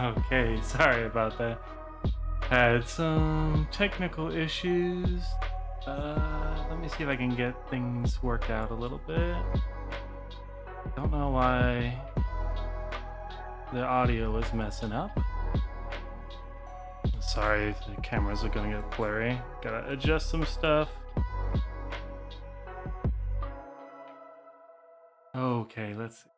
Okay, sorry about that. Had some technical issues. Let me see if I can get things worked out a little bit. Don't know why the audio was messing up. Sorry, the cameras are gonna get blurry. Gotta adjust some stuff. Okay, let's see.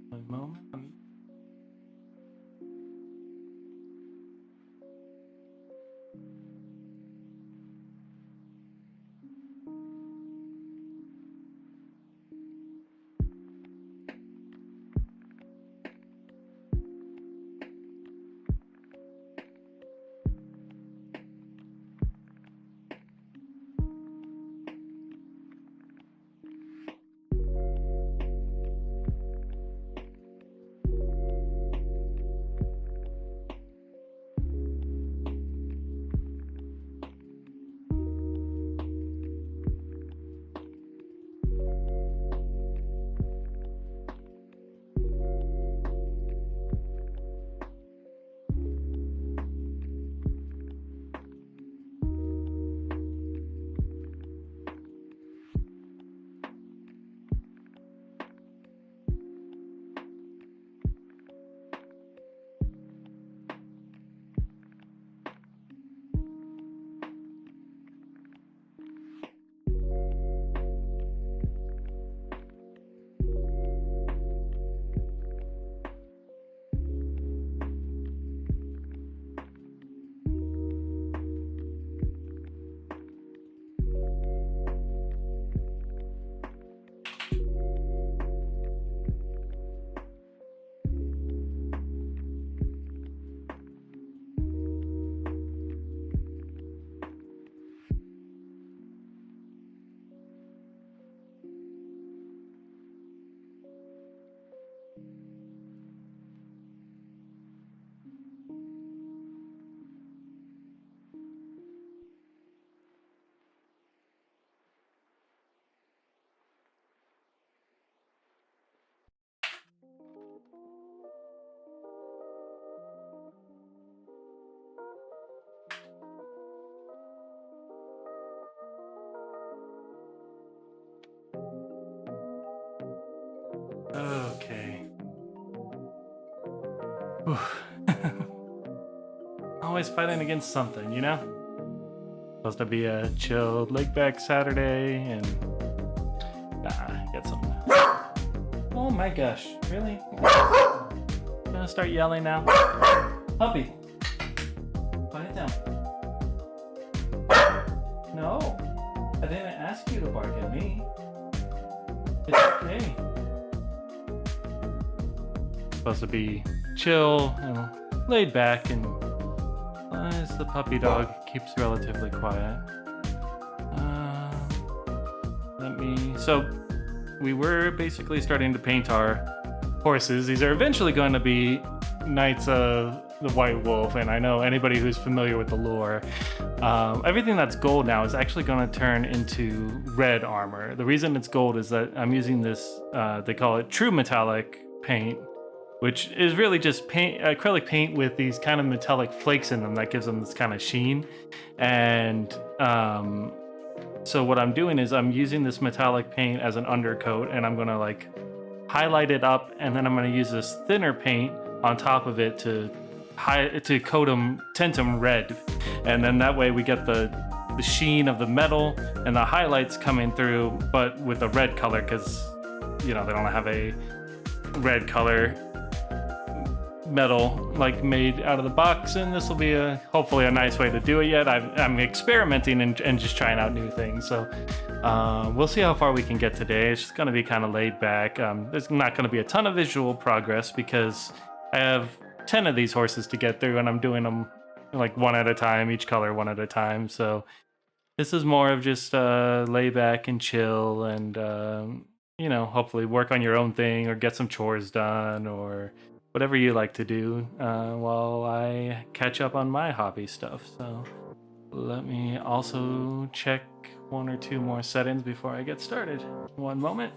One moment. Okay. Whew. Always fighting against something, you know? Supposed to be a chilled laid back Saturday and get some. Oh my gosh, really? Gonna start yelling now? Puppy, quiet down. No, I didn't ask you to bark at me. It's okay. Supposed to be chill and laid back, and as the puppy dog keeps relatively quiet. So we were basically starting to paint our horses. These are eventually going to be Knights of the White Wolf, and I know anybody who's familiar with the lore, everything that's gold now is actually going to turn into red armor. The reason it's gold is that I'm using this, they call it true metallic paint, which is really just acrylic paint with these kind of metallic flakes in them that gives them this kind of sheen. And so what I'm doing is I'm using this metallic paint as an undercoat, and I'm gonna like highlight it up, and then I'm gonna use this thinner paint on top of it to tint them red, and then that way we get the sheen of the metal and the highlights coming through, but with a red color, because you know they don't have a red color metal like made out of the box, and this will be hopefully a nice way to do it. Yet I'm experimenting and just trying out new things, so we'll see how far we can get today. It's just going to be kind of laid back. There's not going to be a ton of visual progress because I have 10 of these horses to get through, and I'm doing them like one at a time, each color one at a time. So this is more of just lay back and chill, and you know, hopefully work on your own thing or get some chores done or whatever you like to do while I catch up on my hobby stuff. So let me also check one or two more settings before I get started. One moment.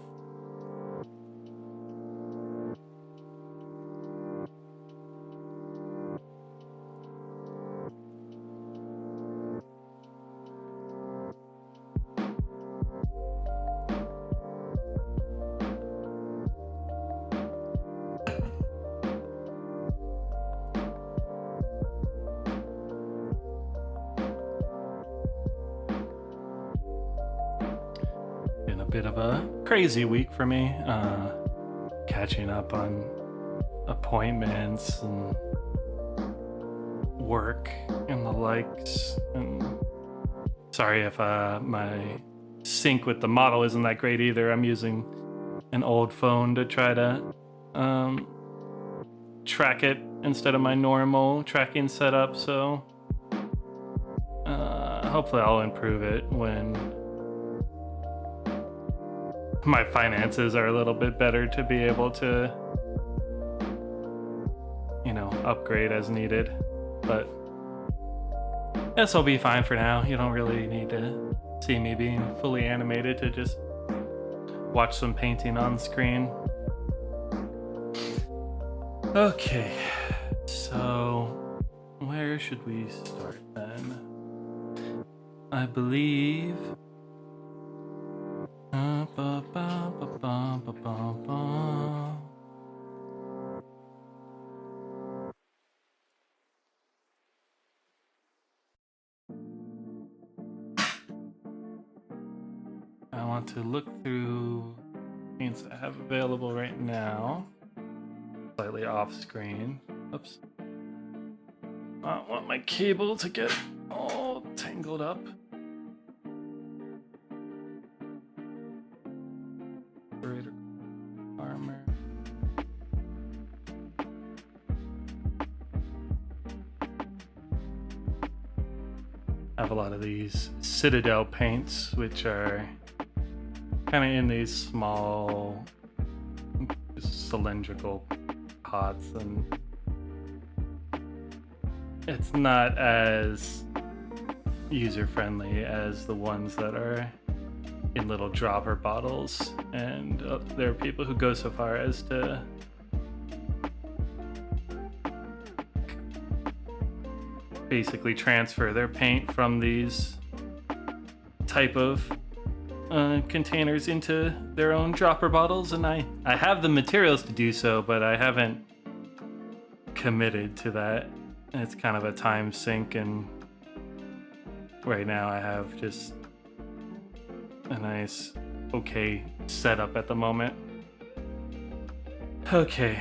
Bit of a crazy week for me, catching up on appointments and work and the likes. And sorry if my sync with the model isn't that great either. I'm using an old phone to try to track it instead of my normal tracking setup, so hopefully I'll improve it when my finances are a little bit better to be able to, you know, upgrade as needed. But this will be fine for now. You don't really need to see me being fully animated to just watch some painting on screen. Okay, so where should we start then? I believe I want to look through things I have available right now. Slightly off screen. Oops. I don't want my cable to get all tangled up. Armor. I have a lot of these Citadel paints, which are kind of in these small cylindrical pots, and it's not as user-friendly as the ones that are in little dropper bottles, and there are people who go so far as to basically transfer their paint from these type of containers into their own dropper bottles, and I have the materials to do so, but I haven't committed to that. It's kind of a time sink, and right now I have just a nice, okay setup at the moment. Okay,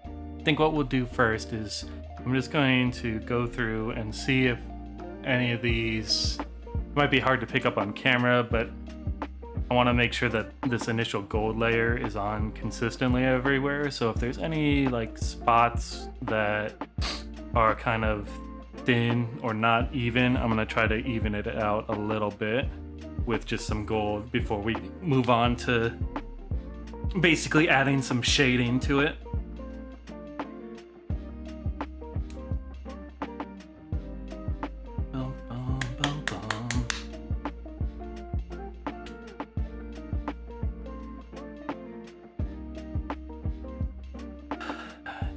I think what we'll do first is I'm just going to go through and see if any of these might be hard to pick up on camera, but I want to make sure that this initial gold layer is on consistently everywhere. So if there's any like spots that are kind of thin or not even, I'm going to try to even it out a little bit with just some gold before we move on to basically adding some shading to it.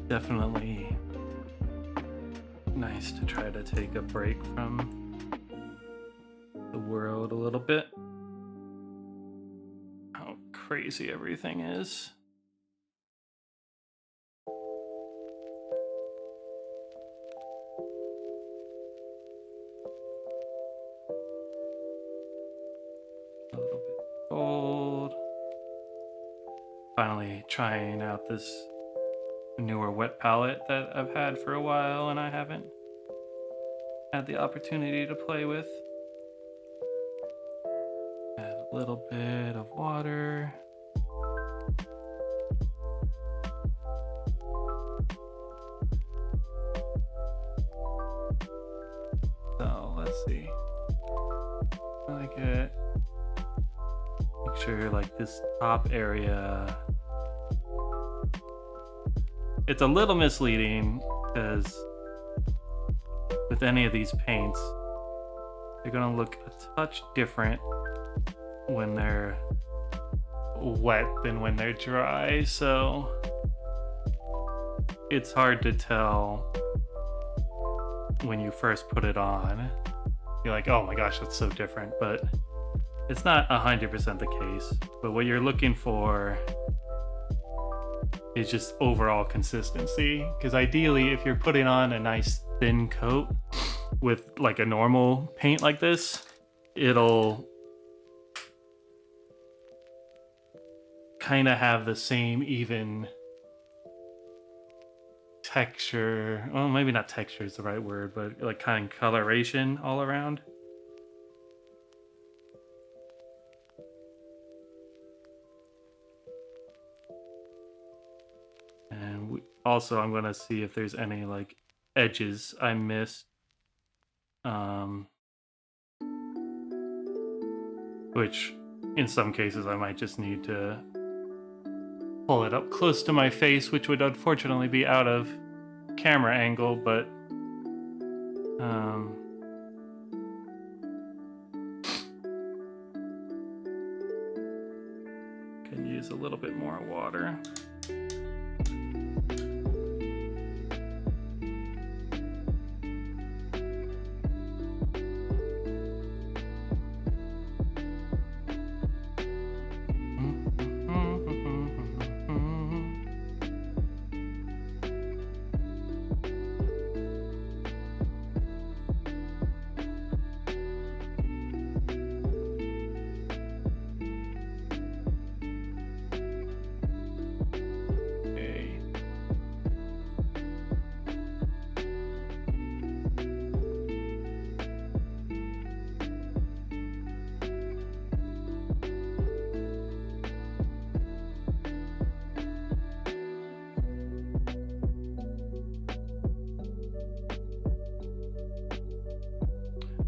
Definitely nice to try to take a break from the world a little bit. How crazy everything is. A little bit gold. Finally trying out this newer wet palette that I've had for a while and I haven't had the opportunity to play with. Add a little bit of water. So let's see. Make sure like this top area. It's a little misleading because with any of these paints, they're gonna look a touch different when they're wet than when they're dry, so it's hard to tell when you first put it on. You're like, oh my gosh, that's so different, but it's not 100% the case. But what you're looking for is just overall consistency, because ideally if you're putting on a nice thin coat with like a normal paint like this, it'll kind of have the same even texture. Well, maybe not texture is the right word, but like kind of coloration all around. And also I'm going to see if there's any like edges I missed. Which in some cases I might just need to pull it up close to my face, which would unfortunately be out of camera angle, but can use a little bit more water.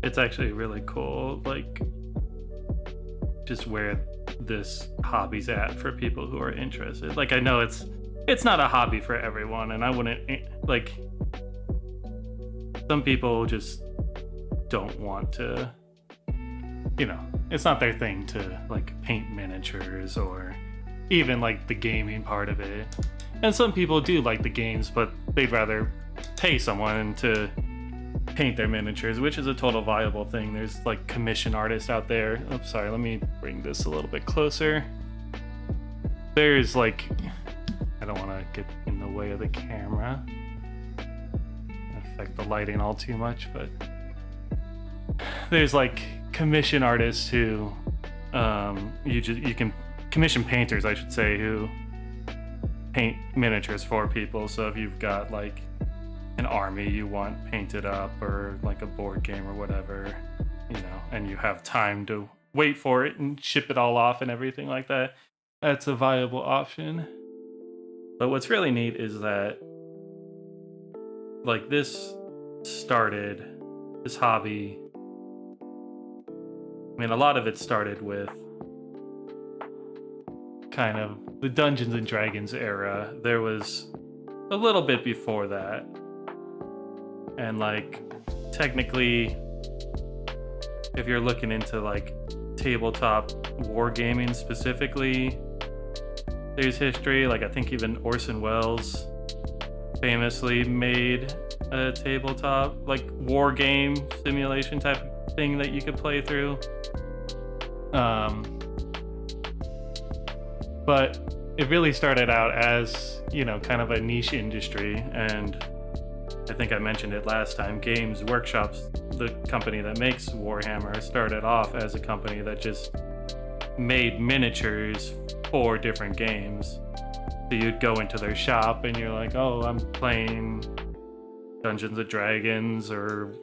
It's actually really cool, like, just where this hobby's at for people who are interested. Like, I know it's not a hobby for everyone, and I wouldn't, like, some people just don't want to, you know, it's not their thing to, like, paint miniatures or even, like, the gaming part of it. And some people do like the games, but they'd rather pay someone to paint their miniatures, which is a total viable thing. There's like commission artists out there. Oops, sorry, let me bring this a little bit closer. There's like, I don't want to get in the way of the camera, affect the lighting all too much, but there's like commission artists who you can commission painters, I should say, who paint miniatures for people. So if you've got like an army you want painted up, or like a board game or whatever, you know, and you have time to wait for it and ship it all off and everything like that, that's a viable option. But what's really neat is that, like, this hobby, I mean, a lot of it started with kind of the Dungeons and Dragons era. There was a little bit before that. And like, technically, if you're looking into like tabletop wargaming specifically, there's history. Like, I think even Orson Welles famously made a tabletop like war game simulation type thing that you could play through. But it really started out as, you know, kind of a niche industry, and I think I mentioned it last time, Games Workshop's the company that makes Warhammer, started off as a company that just made miniatures for different games. So you'd go into their shop and you're like, oh, I'm playing Dungeons and Dragons or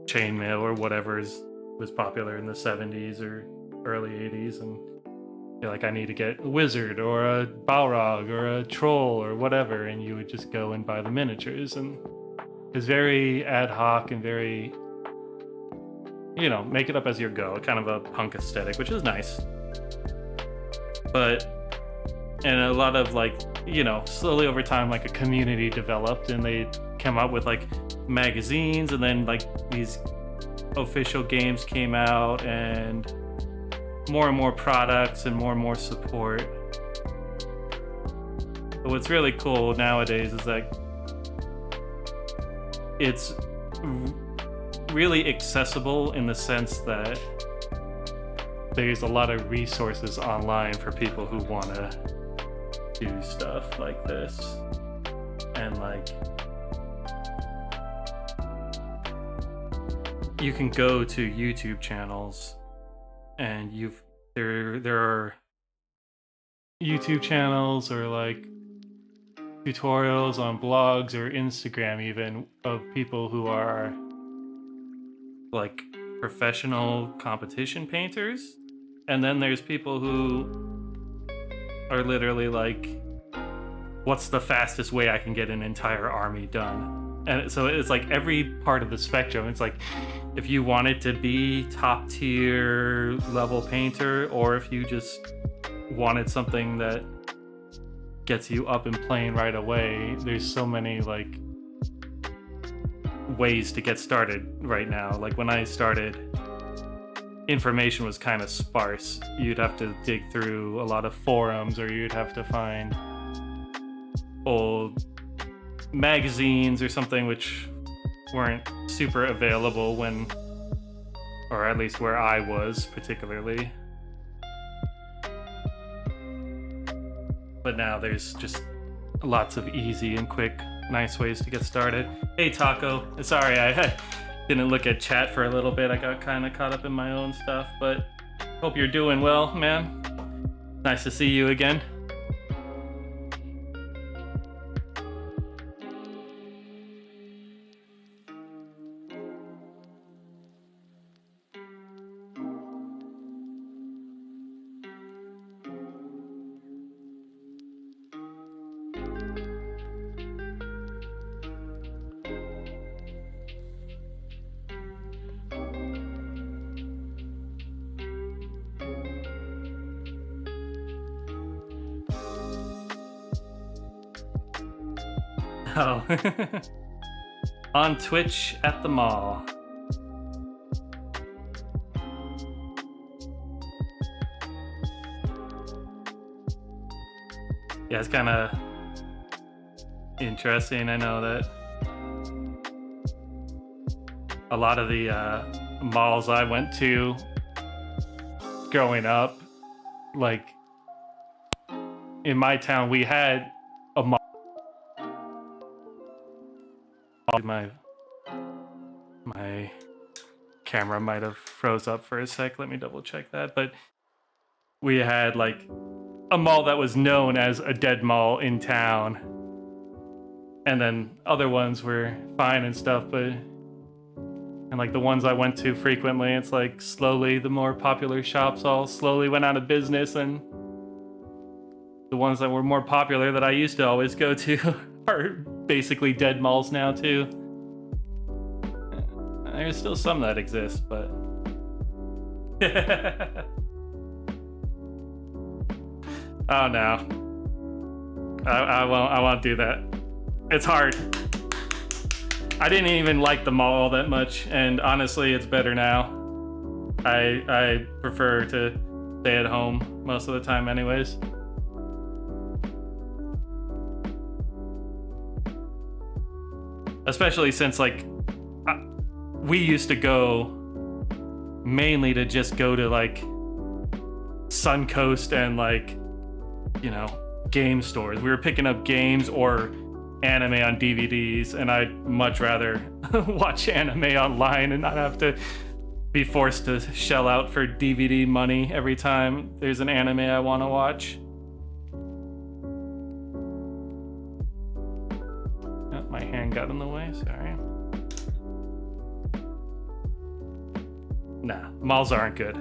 Chainmail or whatever was popular in the 70s or early 80s, and you're like, I need to get a wizard or a Balrog or a troll or whatever, and you would just go and buy the miniatures. And it's very ad hoc and very, you know, make it up as you go, kind of a punk aesthetic, which is nice. And a lot of, like, you know, slowly over time, like, a community developed, and they came out with like magazines, and then like these official games came out and more products and more support. But what's really cool nowadays is that it's really accessible in the sense that there's a lot of resources online for people who want to do stuff like this. And like, you can go to YouTube channels and there are YouTube channels or like tutorials on blogs or Instagram even of people who are like professional competition painters. And then there's people who are literally like, what's the fastest way I can get an entire army done? And so it's like every part of the spectrum. It's like if you wanted to be top tier level painter, or if you just wanted something that gets you up and playing right away, there's so many like ways to get started right now. Like when I started, information was kind of sparse. You'd have to dig through a lot of forums, or you'd have to find old magazines or something which weren't super available when, or at least where I was particularly. But now there's just lots of easy and quick, nice ways to get started. Hey Taco, sorry I didn't look at chat for a little bit. I got kind of caught up in my own stuff, but hope you're doing well, man. Nice to see you again. Oh. On Twitch at the mall. Yeah, it's kind of interesting. I know that a lot of the malls I went to growing up, like in my town, we had a mall. My camera might have froze up for a sec. Let me double check that. But we had like a mall that was known as a dead mall in town, and then other ones were fine and stuff. But and like the ones I went to frequently, it's like slowly the more popular shops all slowly went out of business, and the ones that were more popular that I used to always go to are basically dead malls now too. There's still some that exist, but oh no, I won't do that. It's hard. I didn't even like the mall that much, and honestly, it's better now. I prefer to stay at home most of the time, anyways. Especially since like we used to go mainly to just go to like Suncoast and like, you know, game stores. We were picking up games or anime on DVDs, and I'd much rather watch anime online and not have to be forced to shell out for DVD money every time there's an anime I want to watch. Oh, my hand got in the way, sorry. Nah, malls aren't good.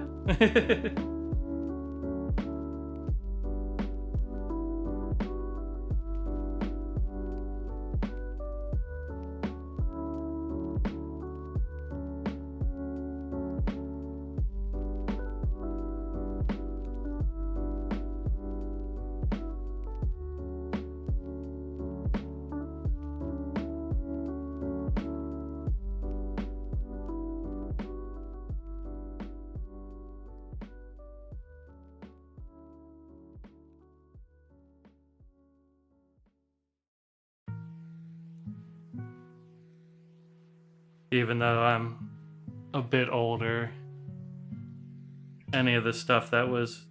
even though I'm a bit older. Any of the stuff that was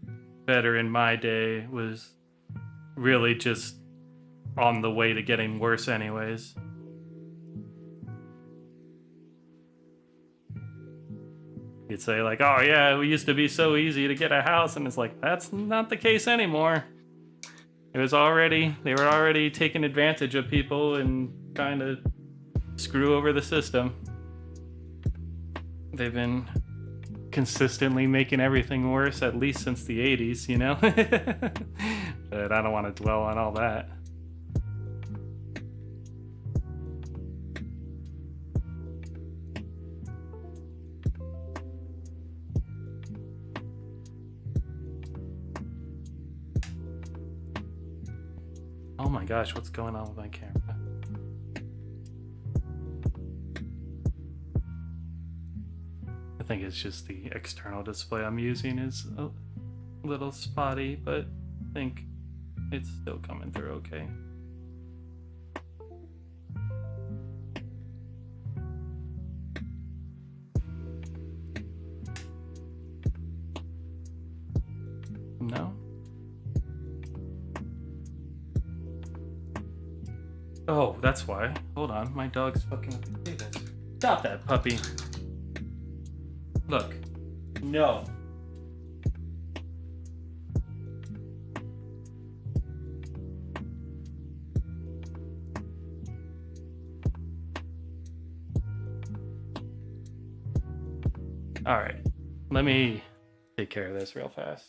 better in my day was really just on the way to getting worse anyways. You'd say like, oh yeah, it used to be so easy to get a house, and it's like, that's not the case anymore. They were already taking advantage of people and trying to screw over the system. They've been consistently making everything worse, at least since the 80s, you know? But I don't want to dwell on all that. Oh my gosh, what's going on with my camera? I think it's just the external display I'm using is a little spotty, but I think it's still coming through okay. No? Oh, that's why. Hold on, my dog's fucking up the table. Stop that, puppy. Look. No. All right. Let me take care of this real fast.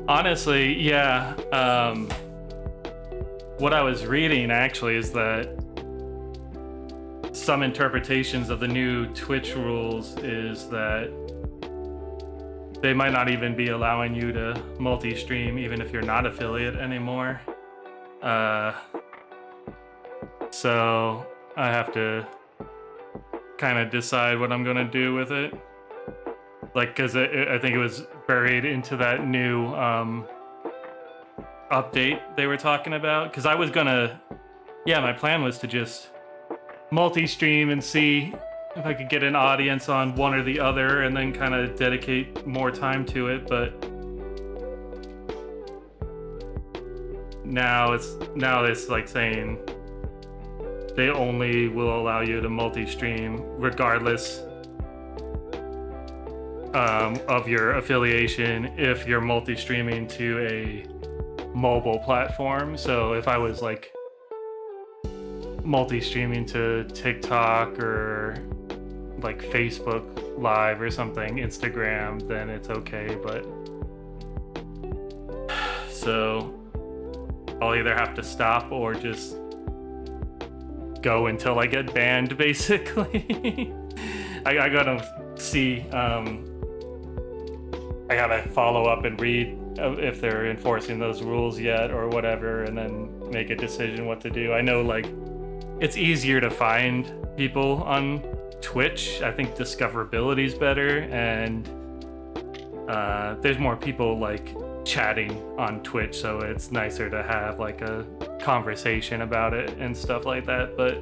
Honestly, yeah. What I was reading actually is that some interpretations of the new Twitch rules is that they might not even be allowing you to multi-stream even if you're not affiliate anymore. So I have to kind of decide what I'm gonna do with it. Like, because I think it was buried into that new update they were talking about. Because I was gonna, my plan was to just multi-stream and see if I could get an audience on one or the other, and then kind of dedicate more time to it. But now it's like saying they only will allow you to multi-stream regardless of your affiliation if you're multi-streaming to a mobile platform. So if I was like multi-streaming to TikTok or like Facebook Live or something, Instagram, then it's okay. But so I'll either have to stop or just go until I get banned, basically. I gotta see, I gotta follow up and read if they're enforcing those rules yet or whatever, and then make a decision what to do. I know, like, it's easier to find people on Twitch. I think discoverability is better, and there's more people like chatting on Twitch, so it's nicer to have like a conversation about it and stuff like that. But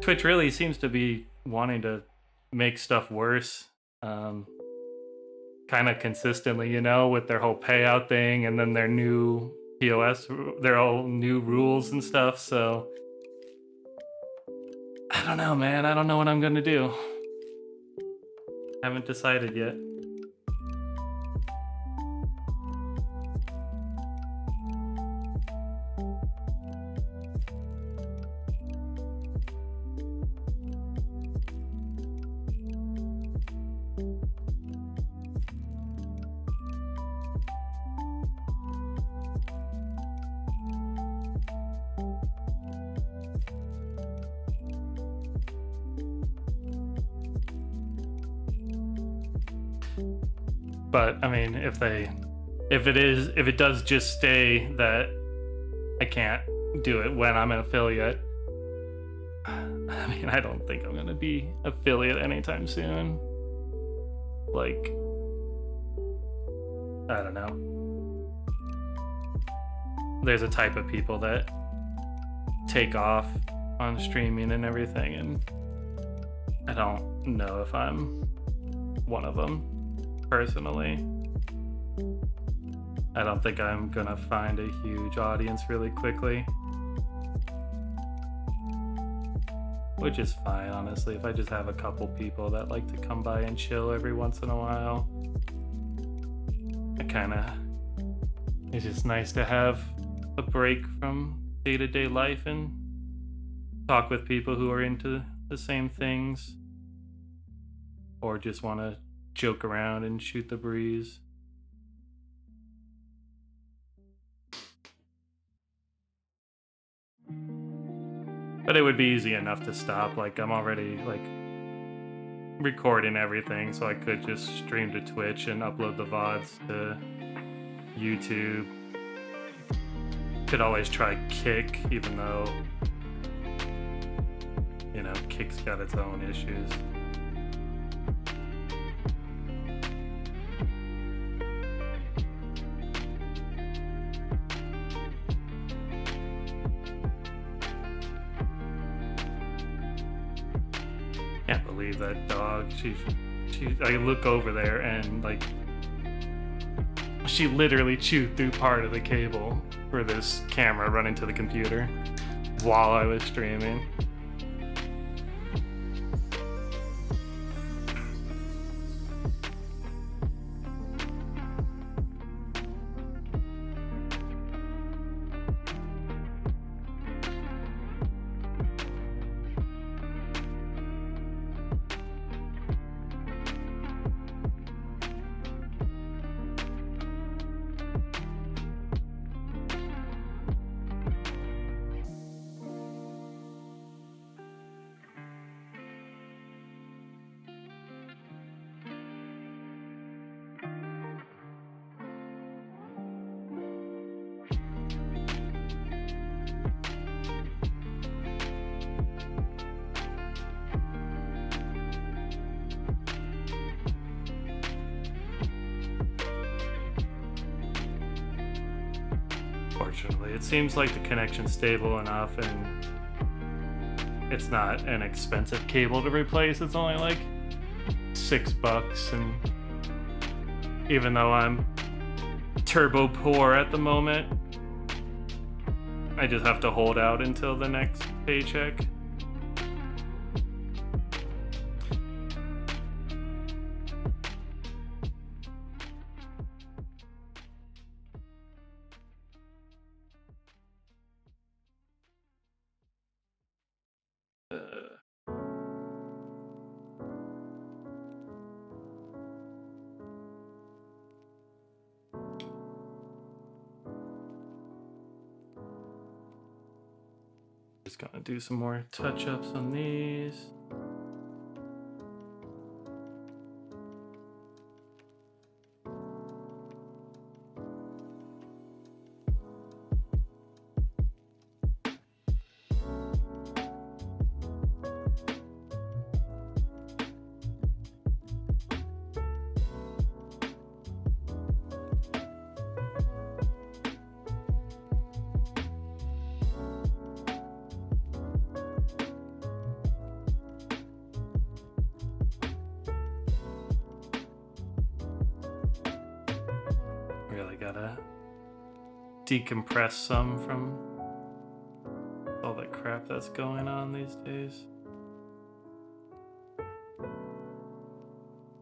Twitch really seems to be wanting to make stuff worse, kind of consistently, you know, with their whole payout thing, and then their new POS, their all new rules and stuff. So I don't know, man. I don't know what I'm gonna do. Haven't decided yet. But I mean, if it does just stay that I can't do it when I'm an affiliate, I mean, I don't think I'm gonna be affiliate anytime soon. Like, I don't know. There's a type of people that take off on streaming and everything, and I don't know if I'm one of them personally. I don't think I'm gonna find a huge audience really quickly, which is fine, honestly. If I just have a couple people that like to come by and chill every once in a while, it's just nice to have a break from day-to-day life and talk with people who are into the same things, or just want to joke around and shoot the breeze. But it would be easy enough to stop. Like, I'm already like recording everything, so I could just stream to Twitch and upload the VODs to YouTube. Could always try Kick, even though, you know, Kick's got its own issues. Can't believe that dog. I look over there and like she literally chewed through part of the cable for this camera running to the computer while I was streaming. Fortunately, it seems like the connection's stable enough and it's not an expensive cable to replace. It's only like $6, and even though I'm turbo poor at the moment, I just have to hold out until the next paycheck. Just gonna do some more touch-ups on these. Really gotta decompress some from all the crap that's going on these days.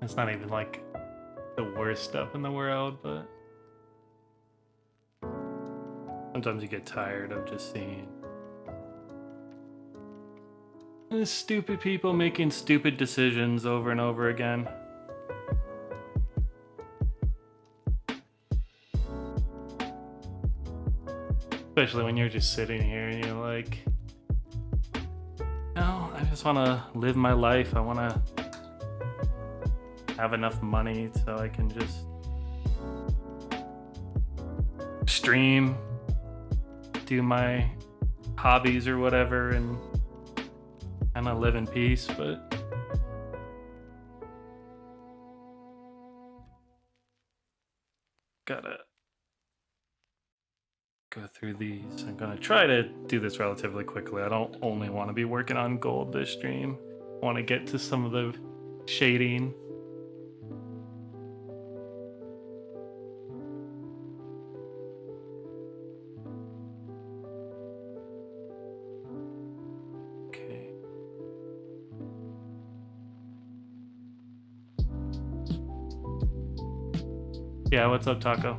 It's not even like the worst stuff in the world, but sometimes you get tired of just seeing stupid people making stupid decisions over and over again. Especially when you're just sitting here and you're like, no, I just want to live my life. I want to have enough money so I can just stream, do my hobbies or whatever, and kind of live in peace. But gotta go through these. I'm gonna try to do this relatively quickly. I don't only want to be working on gold this stream. I want to get to some of the shading. Okay. Yeah, what's up, Taco?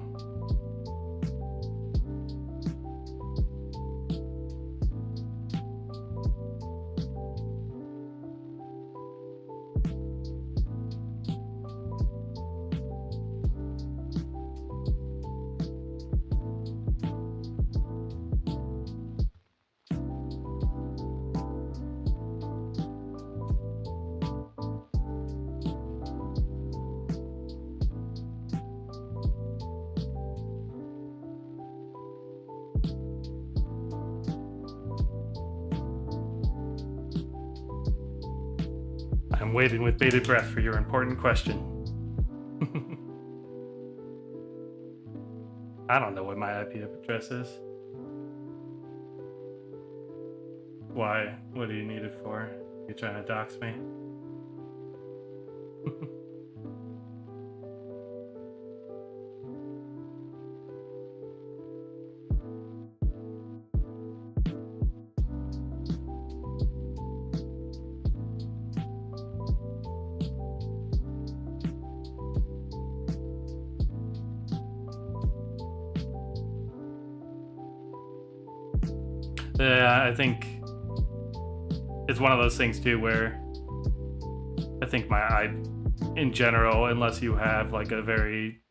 I'm waiting with bated breath for your important question. I don't know what my IP address is. Why? What do you need it for? You trying to dox me? Yeah, I think it's one of those things too where I think in general, unless you have like a very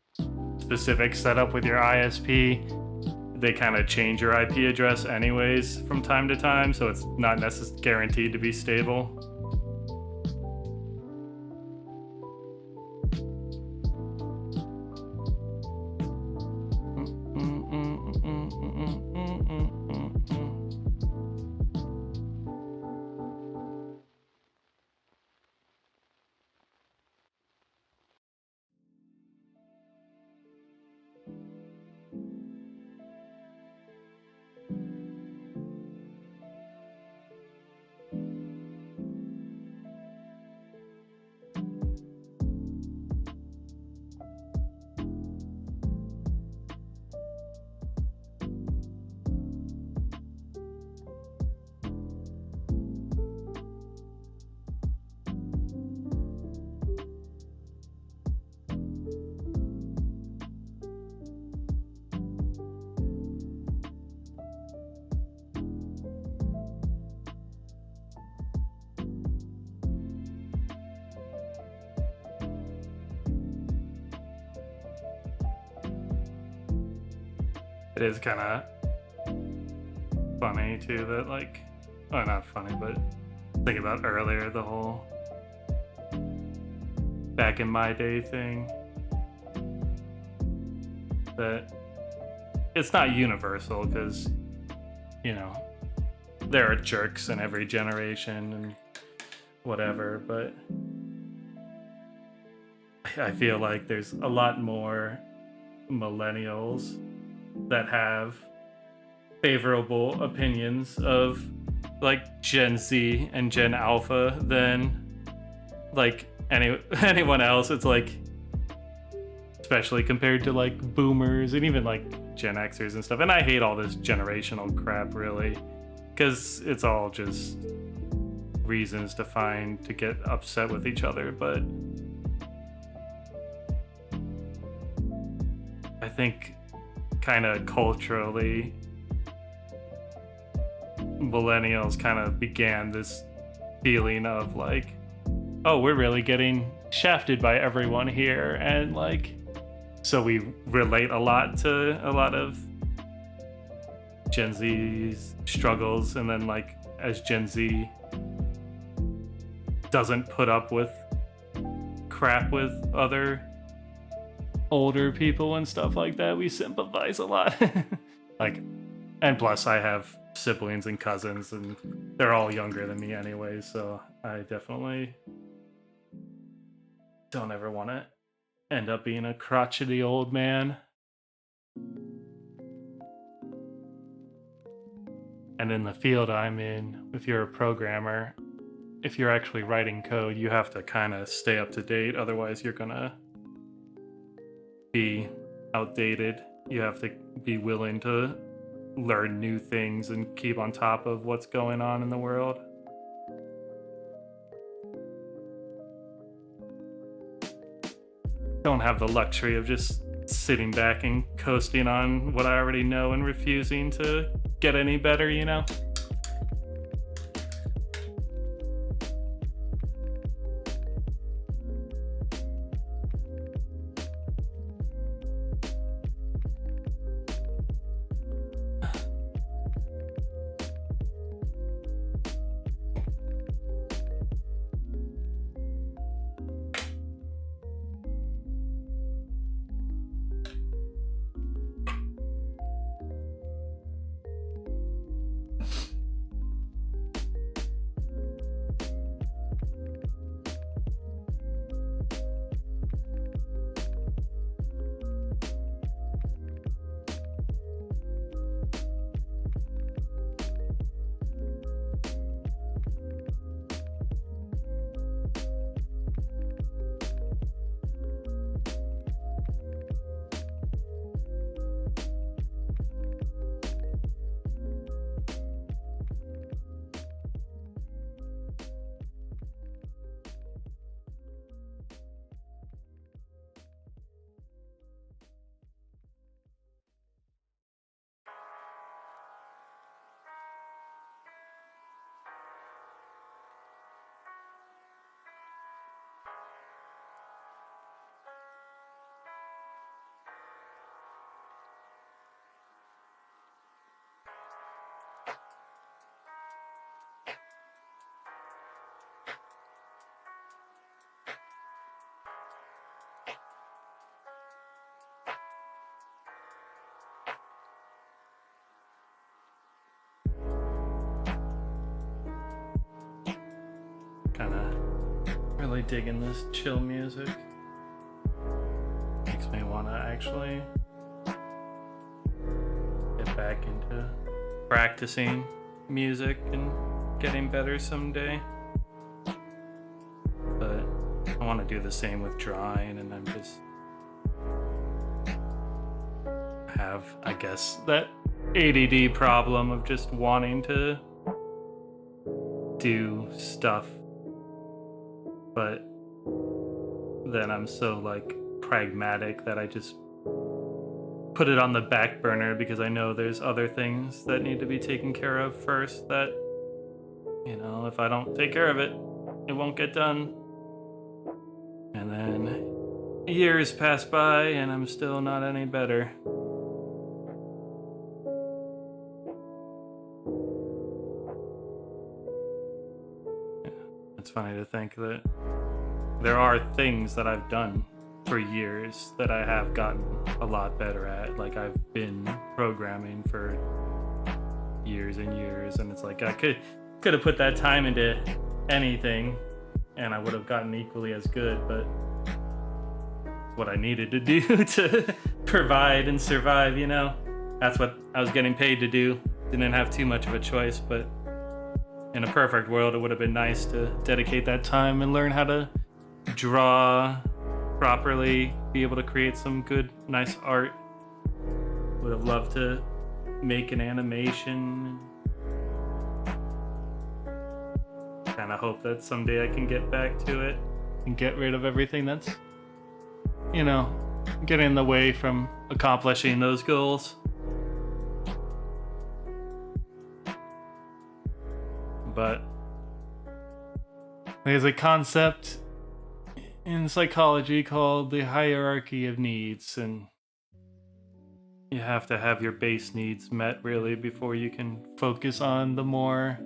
specific setup with your ISP, they kind of change your IP address anyways from time to time, so it's not necessarily guaranteed to be stable. It is kind of funny too that like, oh, not funny, but think about earlier the whole back in my day thing, that it's not universal because, you know, there are jerks in every generation and whatever, but I feel like there's a lot more millennials that have favorable opinions of like Gen Z and Gen Alpha than like anyone else. It's like, especially compared to like boomers and even like Gen Xers and stuff. And I hate all this generational crap really, because it's all just reasons to get upset with each other. But I think kind of culturally, millennials kind of began this feeling of like, oh, we're really getting shafted by everyone here, and like, so we relate a lot to a lot of Gen Z's struggles, and then like as Gen Z doesn't put up with crap with other older people and stuff like that. We sympathize a lot. Like, and plus I have siblings and cousins, and they're all younger than me anyway, so I definitely don't ever want to end up being a crotchety old man. And in the field I'm in, if you're a programmer, if you're actually writing code, you have to kind of stay up to date, otherwise you're gonna be outdated. You have to be willing to learn new things and keep on top of what's going on in the world. Don't have the luxury of just sitting back and coasting on what I already know and refusing to get any better, you know? Kind of really digging this chill music. Makes me want to actually get back into practicing music and getting better someday. But I want to do the same with drawing, and I'm just have, I guess, that ADD problem of just wanting to do stuff, but then I'm so like pragmatic that I just put it on the back burner because I know there's other things that need to be taken care of first that, you know, if I don't take care of it, it won't get done. And then years pass by and I'm still not any better. It's funny to think that there are things that I've done for years that I have gotten a lot better at. Like, I've been programming for years and years, and it's like I could have put that time into anything and I would have gotten equally as good, but what I needed to do to provide and survive, you know, that's what I was getting paid to do. Didn't have too much of a choice, but in a perfect world, it would have been nice to dedicate that time and learn how to draw properly, be able to create some good, nice art. Would have loved to make an animation. Kind of hope that someday I can get back to it and get rid of everything that's, you know, getting in the way from accomplishing those goals. But there's a concept in psychology called the hierarchy of needs, and you have to have your base needs met really before you can focus on the more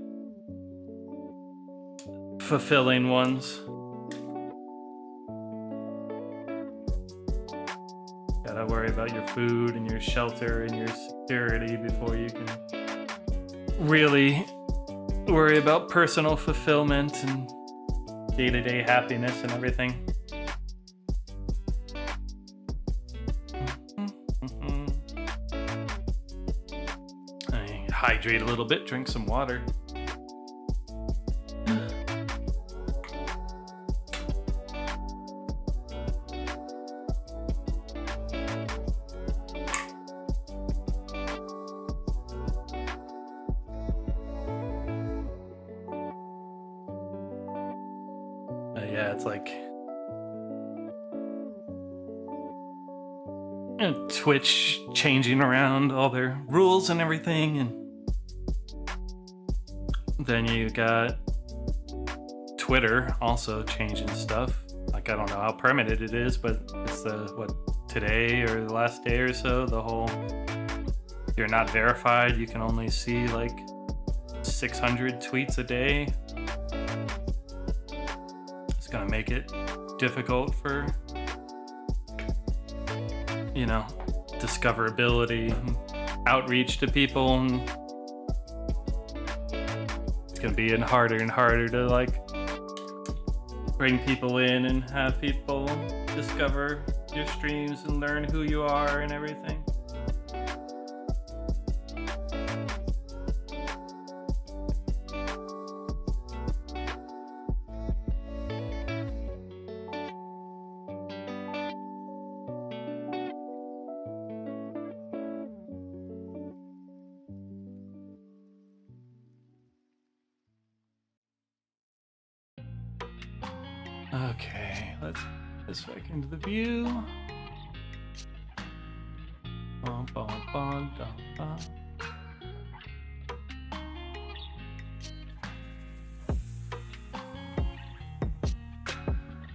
fulfilling ones. Gotta worry about your food and your shelter and your security before you can really worry about personal fulfillment and day-to-day happiness and everything. I hydrate a little bit, drink some water. Yeah, it's like Twitch changing around all their rules and everything, and then you got Twitter also changing stuff. Like, I don't know how permanent it is, but it's today or the last day or so, the whole if you're not verified, you can only see like 600 tweets a day. Gonna make it difficult for, discoverability, outreach to people, and it's gonna be harder and harder to like bring people in and have people discover your streams and learn who you are and everything. Okay, let's put this back into the view. Bum, bum, bum, dum, bum.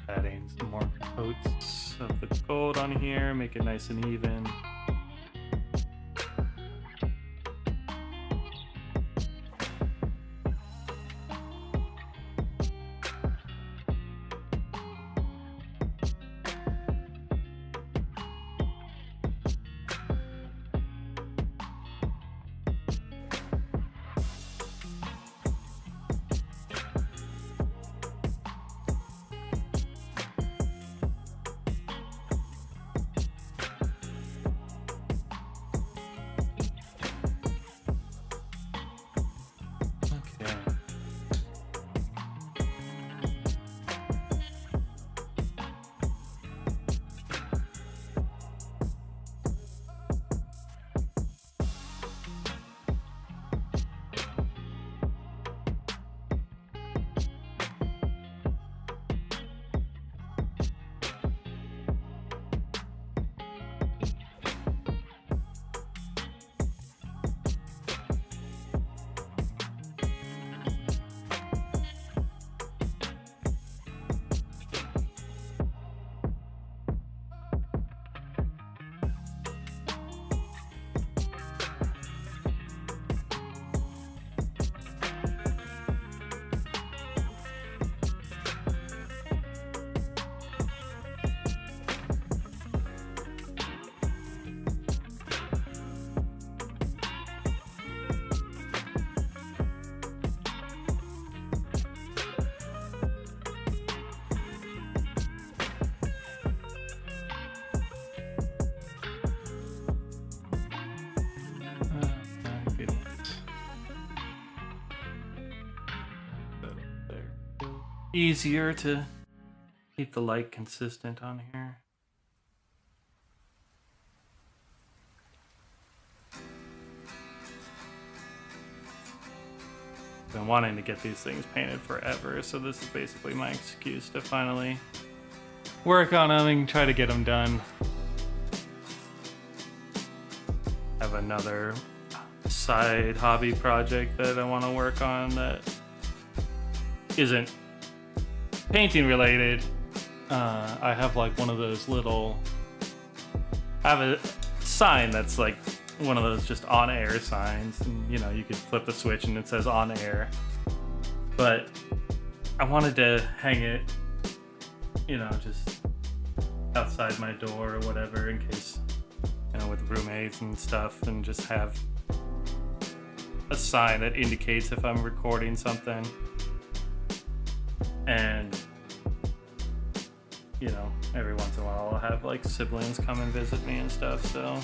Adding some more coats of the gold on here, make it nice and even. Easier to keep the light consistent on here. Been wanting to get these things painted forever, so this is basically my excuse to finally work on them and try to get them done. I have another side hobby project that I want to work on that isn't painting related. I have like one of those I have a sign that's like one of those just on air signs, and you could flip the switch and it says on air, but I wanted to hang it just outside my door or whatever, in case, you know, with roommates and stuff, and just have a sign that indicates if I'm recording something. And, you know, every once in a while I'll have like siblings come and visit me and stuff. So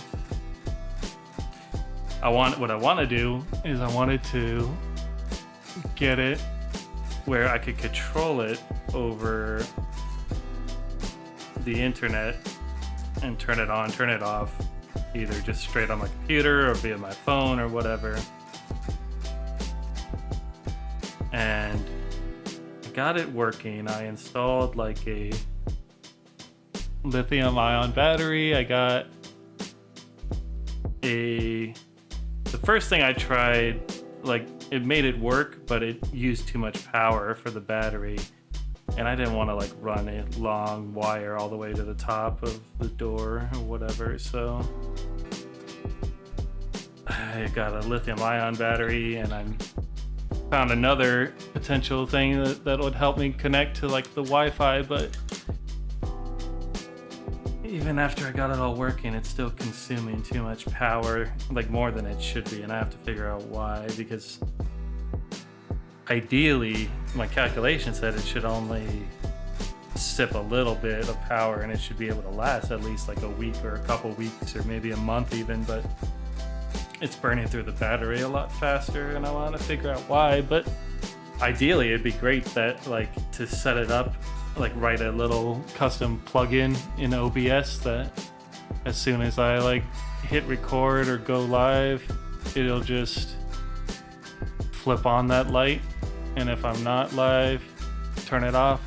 what I want to do is I wanted to get it where I could control it over the internet and turn it on, turn it off, either just straight on my computer or via my phone or whatever. And I got it working. I installed like a lithium ion battery. I got the first thing I tried, like, it made it work, but it used too much power for the battery, and I didn't want to like run a long wire all the way to the top of the door or whatever. So I got a lithium ion battery, and I found another potential thing that would help me connect to like the Wi-Fi, but even after I got it all working, it's still consuming too much power, like more than it should be, and I have to figure out why, because ideally my calculation said it should only sip a little bit of power and it should be able to last at least like a week or a couple weeks or maybe a month even, but it's burning through the battery a lot faster, and I want to figure out why. But ideally it'd be great that, like, to set it up, like write a little custom plugin in OBS that as soon as I like hit record or go live, it'll just flip on that light, and if I'm not live, turn it off.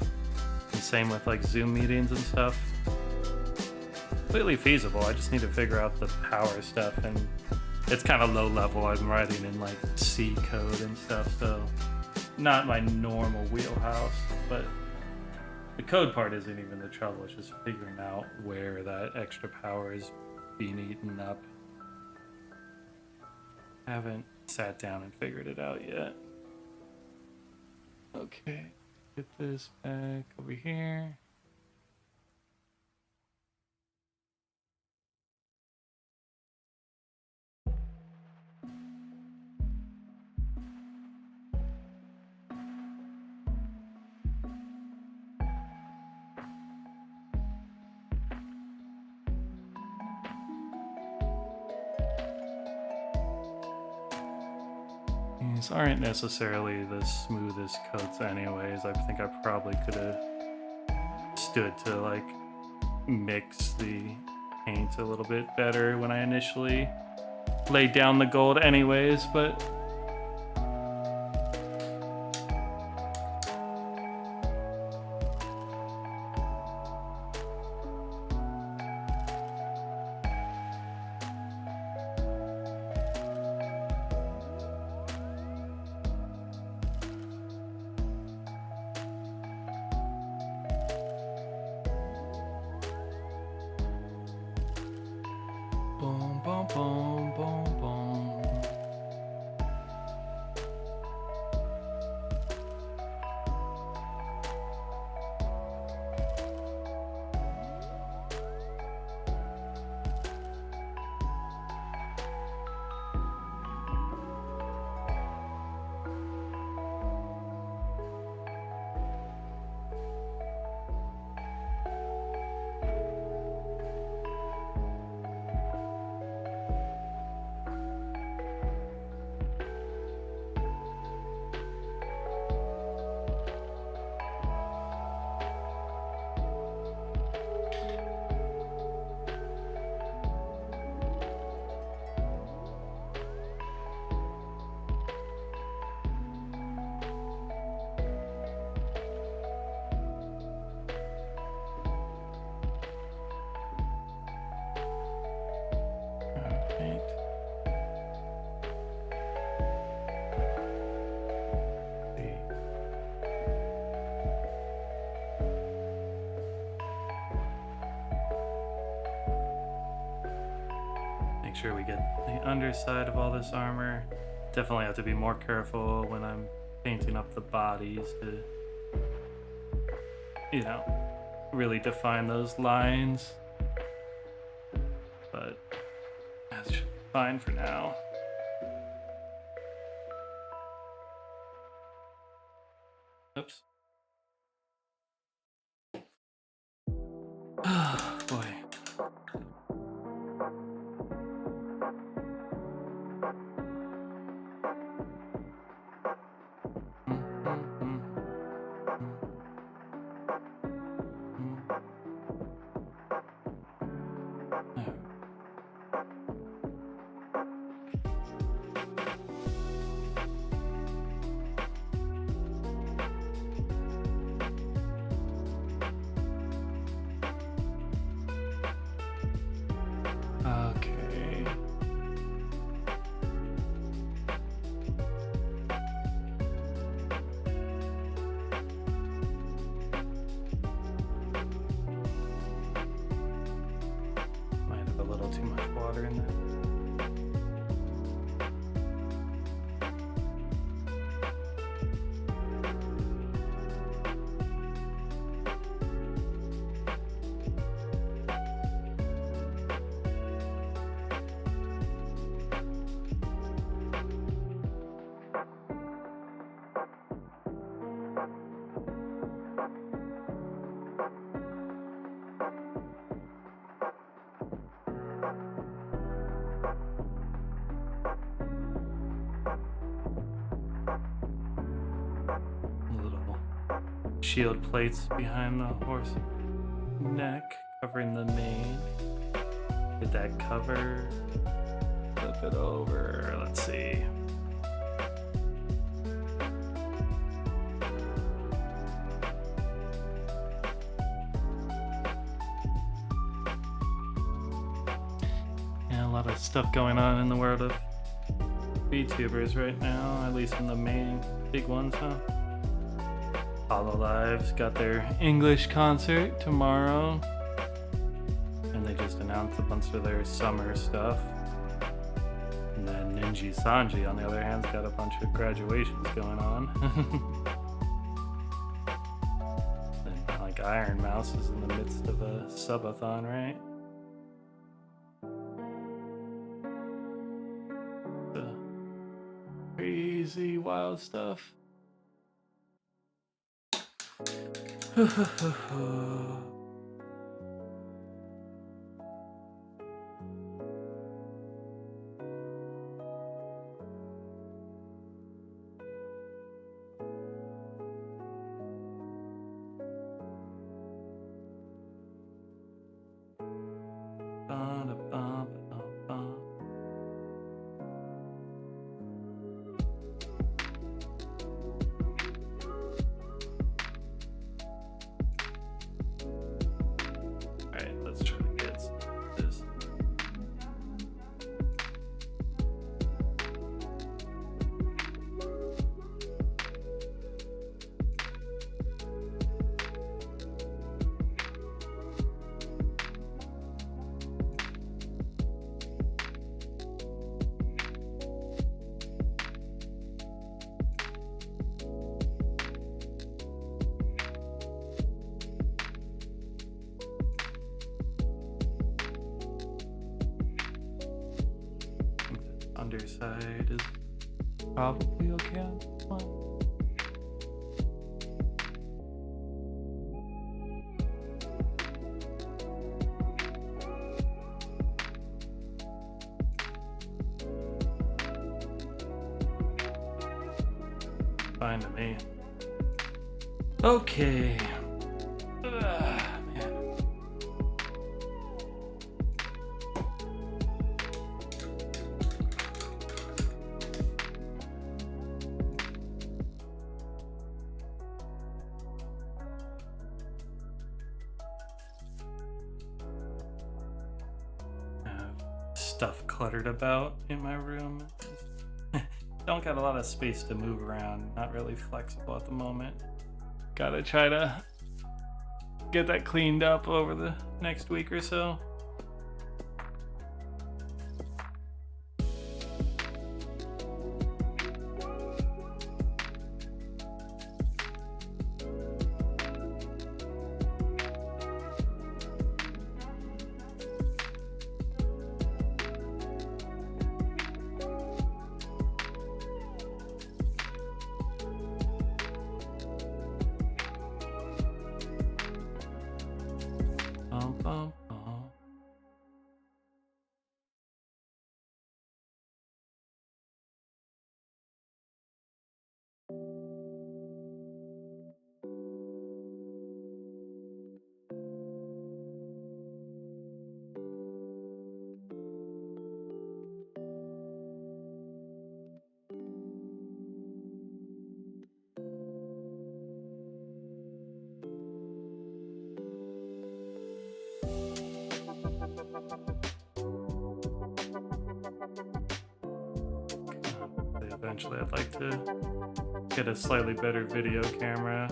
And same with like Zoom meetings and stuff. Completely feasible. I just need to figure out the power stuff, and it's kind of low level. I'm writing in like C code and stuff, so not my normal wheelhouse, but the code part isn't even the trouble. It's just figuring out where that extra power is being eaten up. I haven't sat down and figured it out yet. Okay, get this back over here. These aren't necessarily the smoothest coats anyways. I think I probably could have stood to like mix the paint a little bit better when I initially laid down the gold anyways, but boom, boom, boom, boom, boom. Alright. Make sure we get the underside of all this armor. Definitely have to be more careful when I'm painting up the bodies to, you know, really define those lines. But that should be fine for now. Oops. Oh, boy. Okay. Might have a little too much water in there. Little shield plates behind the horse neck, covering the mane. Did that cover? Flip it over. Let's see. Yeah, a lot of stuff going on in the world of VTubers right now, at least in the main big ones, huh? Hololive's got their English concert tomorrow, and they just announced a bunch of their summer stuff. And then Ninja Sanji, on the other hand, has got a bunch of graduations going on. And like Iron Mouse is in the midst of a subathon, right? The crazy, wild stuff. Underside is probably okay on this one. Fine to me. Okay. Stuff cluttered about in my room. Don't got a lot of space to move around. Not really flexible at the moment. Gotta try to get that cleaned up over the next week or so. Bum, bum, bum. Eventually, I'd like to get a slightly better video camera.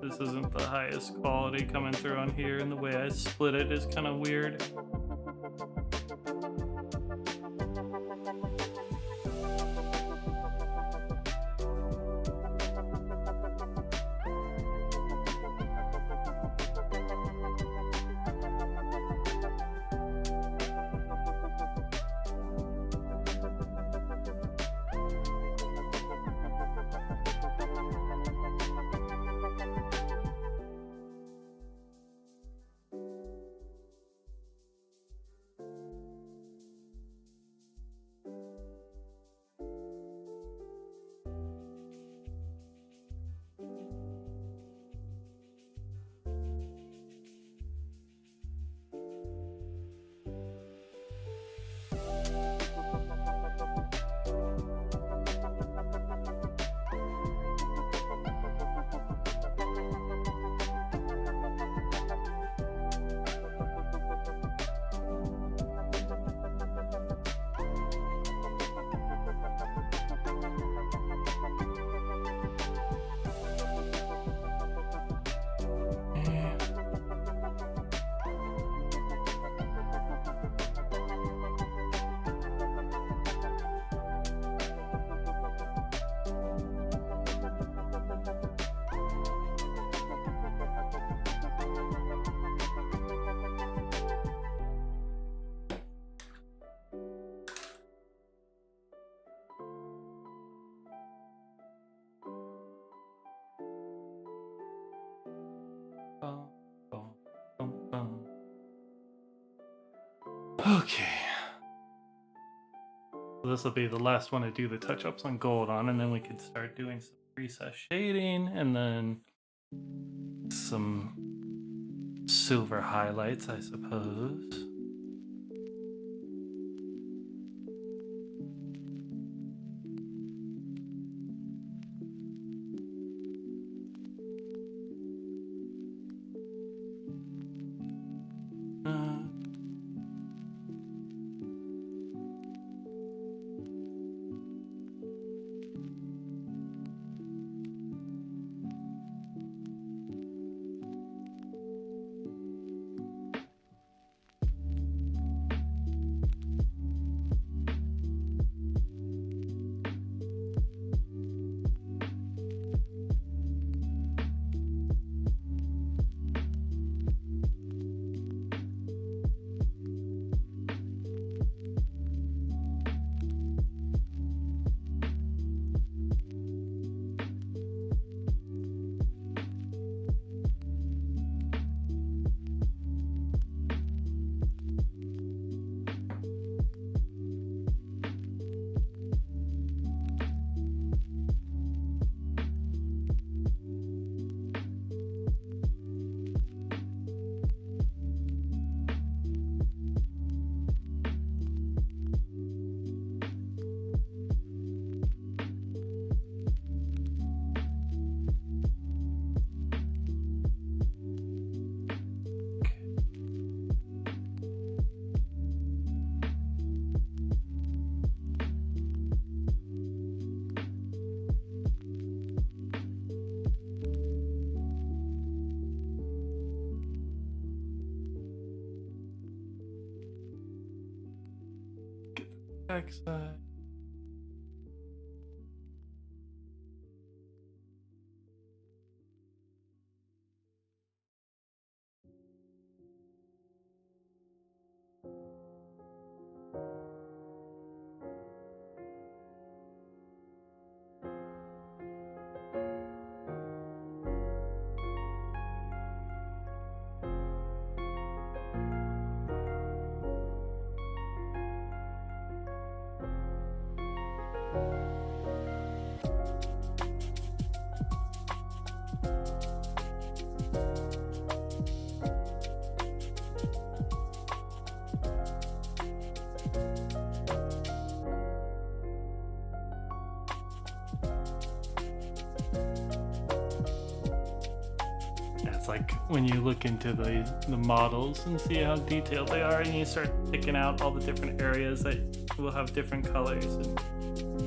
This isn't the highest quality coming through on here, and the way I split it is kind of weird. Okay. So this will be the last one to do the touch-ups on gold on, and then we can start doing some recess shading, and then some silver highlights, I suppose. Backside. It's like when you look into the models and see how detailed they are, and you start picking out all the different areas that will have different colors, and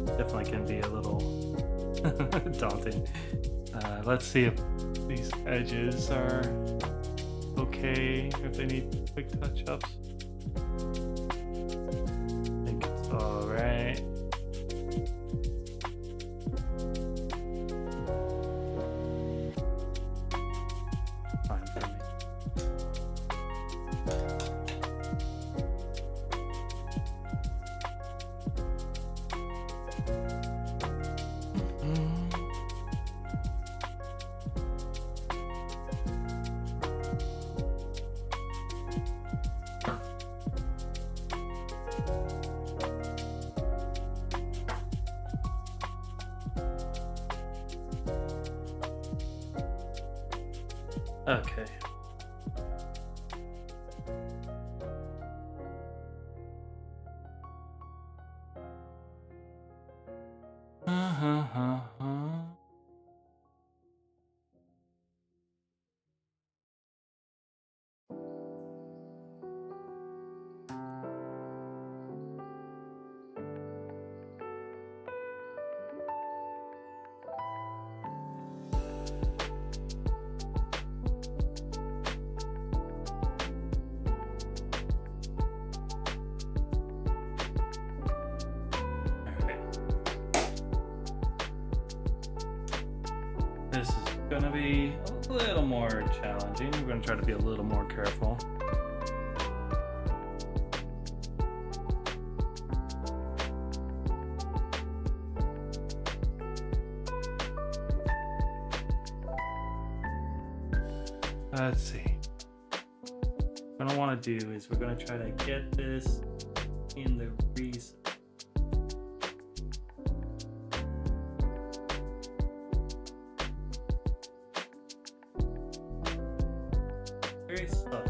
definitely can be a little daunting. Let's see if these edges are okay, if they need quick touch-ups. I think it's all right. Fine for me. Okay. This is gonna be a little more challenging. We're gonna try to be a little more careful. Let's see. What I want to do is we're gonna try to get this in the recess. Very subtle.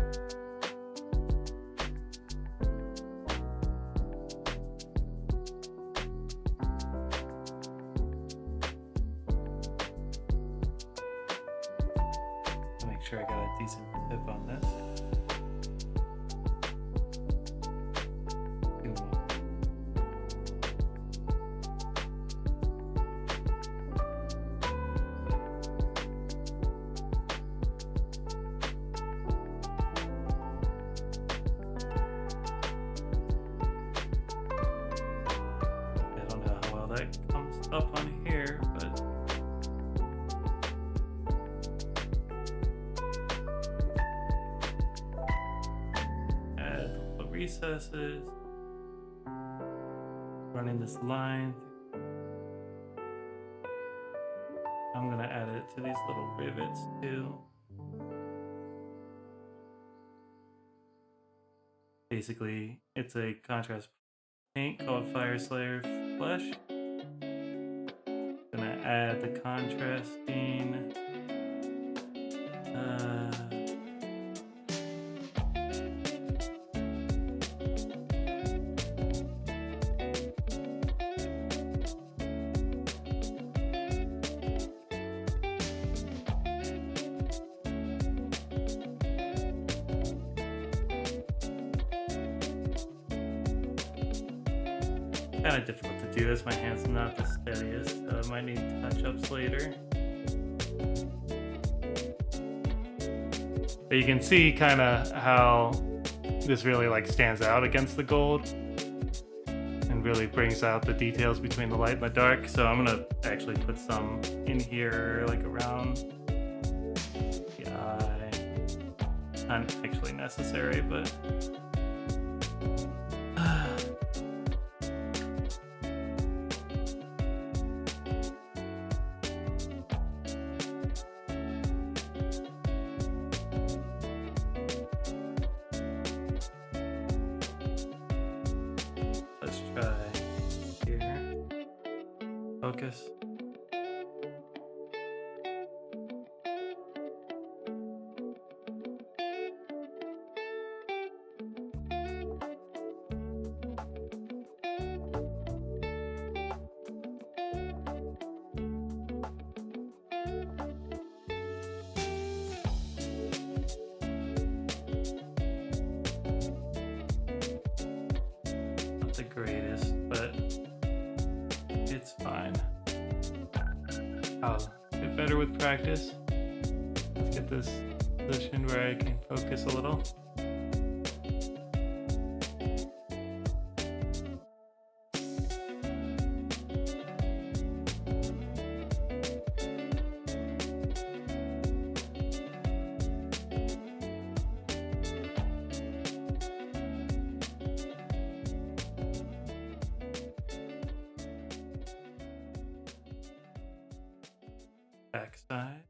Make sure I got a decent tip on this. That comes up on here, but add the recesses, running this line. I'm gonna add it to these little rivets too. Basically, it's a contrast paint called Fire Slayer Flesh. Gonna add the contrasting kind of difficult to do this. My hand's not the steadiest, so I might need touch-ups later. But you can see kind of how this really like stands out against the gold and really brings out the details between the light and the dark. So I'm gonna actually put some in here, like around the eye. Not actually necessary, but let's try here. Focus. the greatest, but it's fine. I'll get better with practice. Let's get this position where I can focus a little. Backside.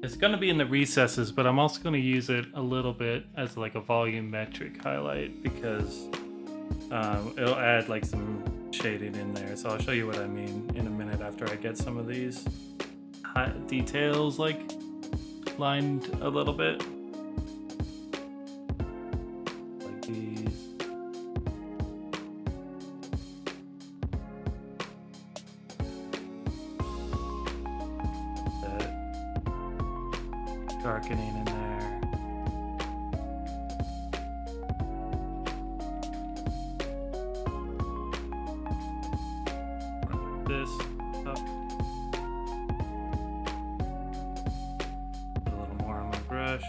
It's going to be in the recesses, but I'm also going to use it a little bit as like a volumetric highlight because it'll add like some shading in there. So I'll show you what I mean in a minute after I get some of these details like lined a little bit. Like these. Darkening in there. This up. Put a little more on my brush.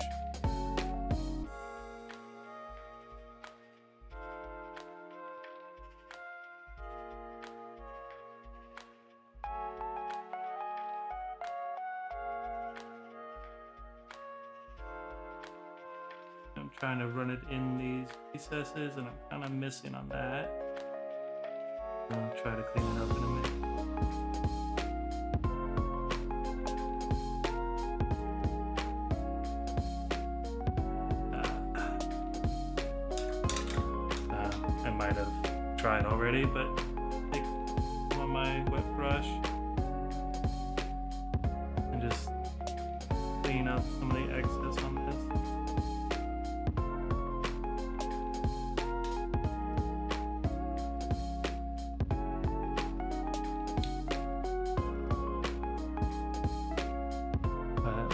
I'm trying to run it in these recesses and I'm kind of missing on that. I'll try to clean it up in a minute. I might have tried already, but take some of my wet brush and just clean up some of the excess on this.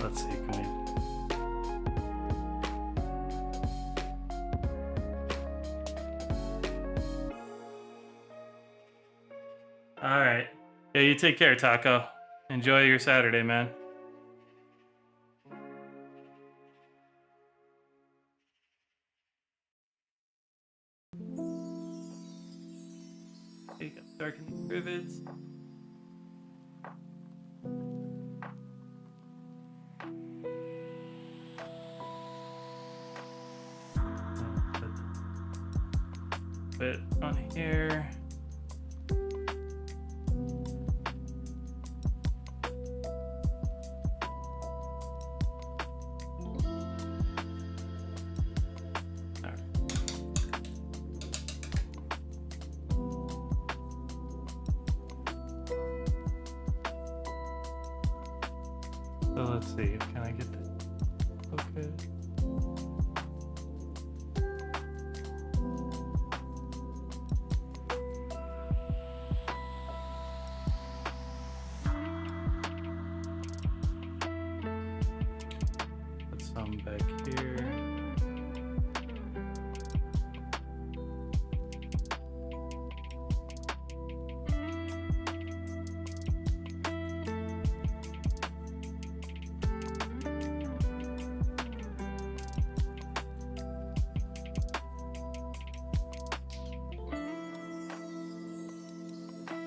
Let's see, can we... All right. Yeah, you take care, Taco. Enjoy your Saturday, man. Okay, got darkening rivets. Bit on here. So let's see, can I get that? Okay. Some back here.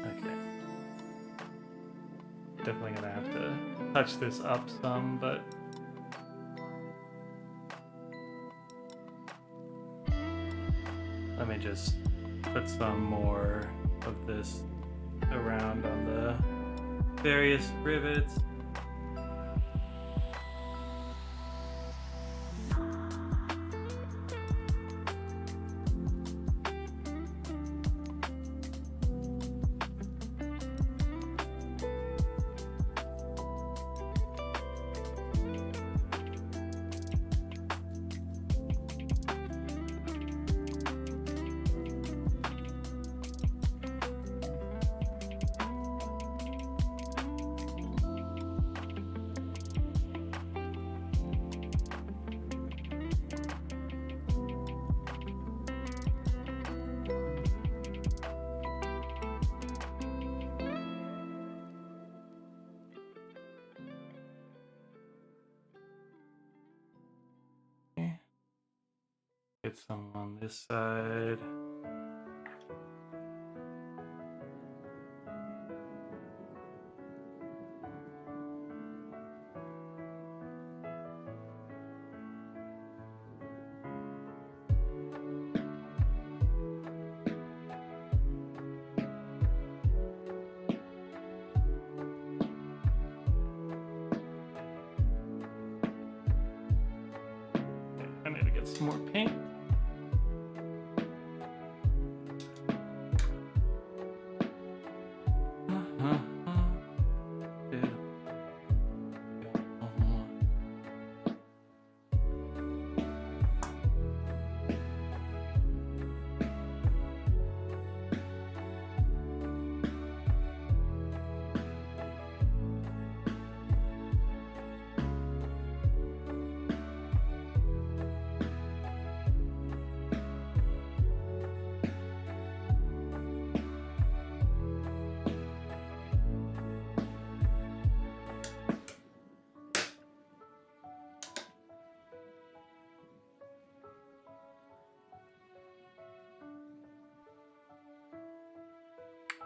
Okay. Definitely gonna have to touch this up some, but let me just put some more of this around on the various rivets. Get some on this side. I need to get some more paint.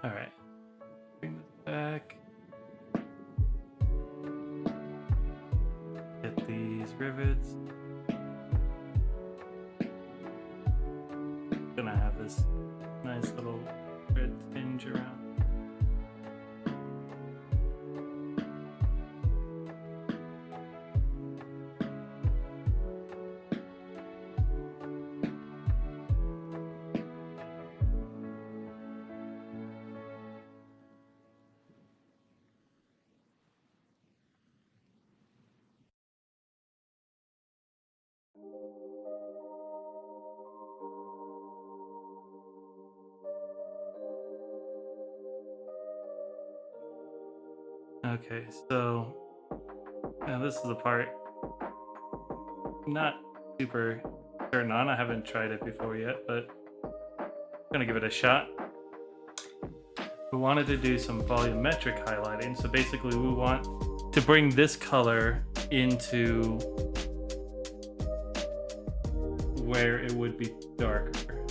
All right, bring this back. Get these rivets. Gonna have this nice little red tinge around. Okay, so now this is the part I'm not super certain on. I haven't tried it before yet, but I'm gonna give it a shot. We wanted to do some volumetric highlighting, so basically we want to bring this color into where it would be darker.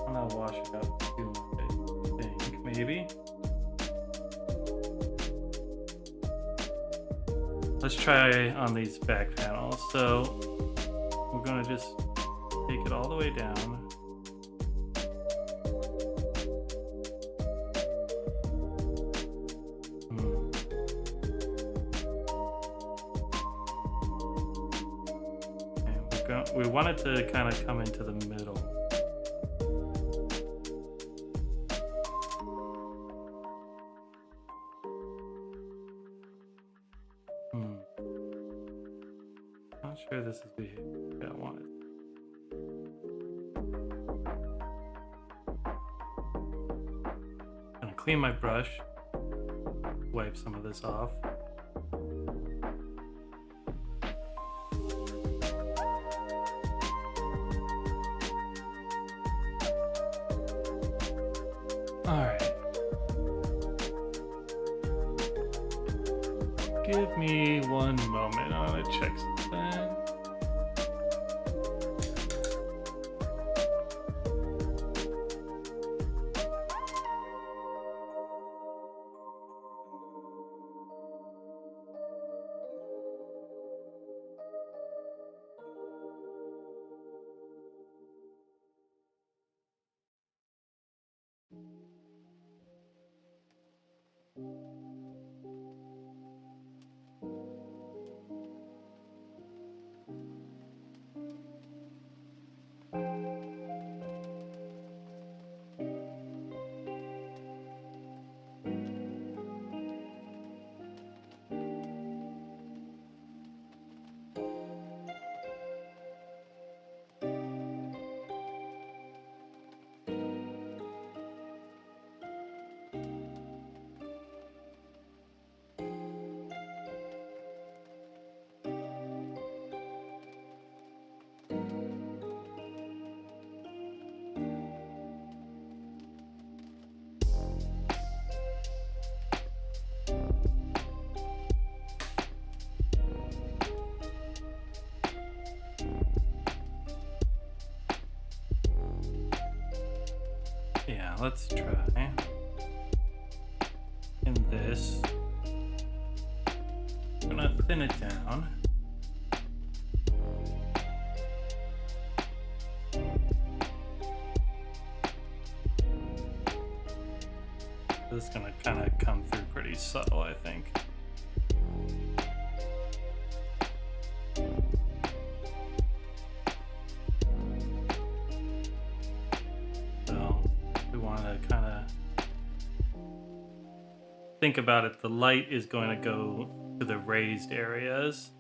I'm gonna wash it out too much, I think, maybe. Let's try on these back panels. So we're gonna just take it all the way down. And we want it to kind of come into the middle. Not sure this is behaving the way I want it. Gonna clean my brush, wipe some of this off. All right. Give me one moment. I want to check something. Now let's try in this. I'm gonna thin it down. This is gonna kind of come through pretty subtle, I think. So we want to kind of think about it. The light is going to go to the raised areas.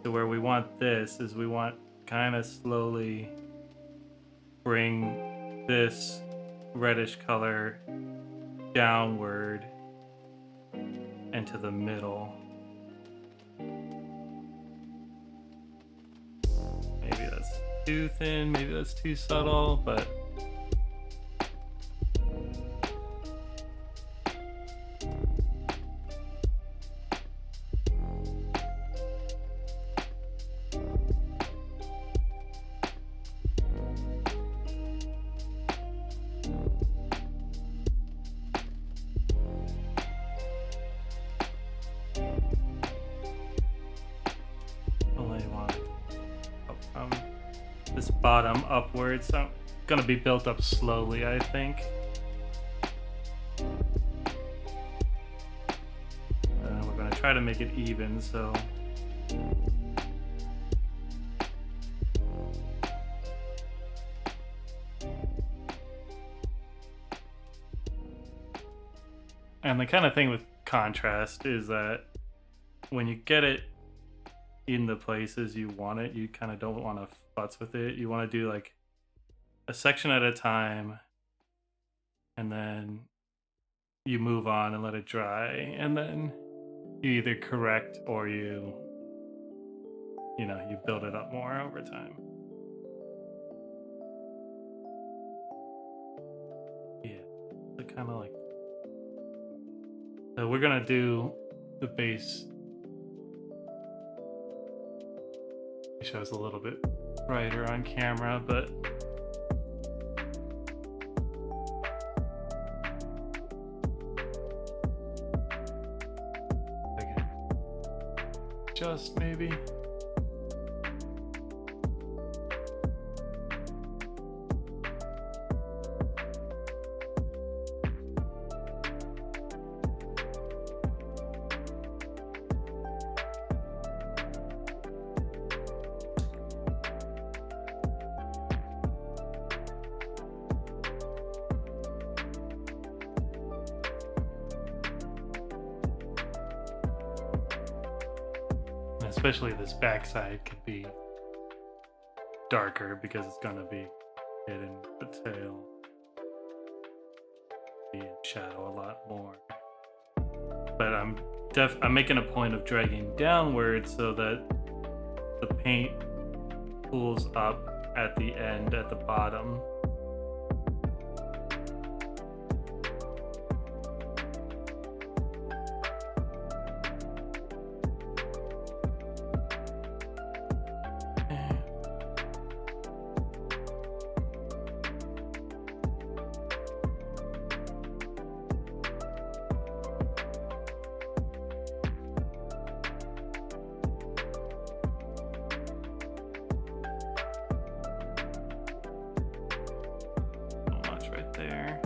So where we want this is we want kind of slowly bring this reddish color downward into the middle. Maybe that's too thin, maybe that's too subtle, but this bottom upwards, so gonna be built up slowly, I think. We're gonna try to make it even, so and the kind of thing with contrast is that when you get it in the places you want it, you kind of don't want to futz with it. You want to do like a section at a time, and then you move on and let it dry, and then you either correct or you build it up more over time. Yeah, so kind of like, so we're gonna do the base. It shows a little bit brighter on camera, but again, just maybe. Especially this backside could be darker because it's gonna be hidden the tail. Be in shadow a lot more. But I'm making a point of dragging downward so that the paint pulls up at the end at the bottom. There.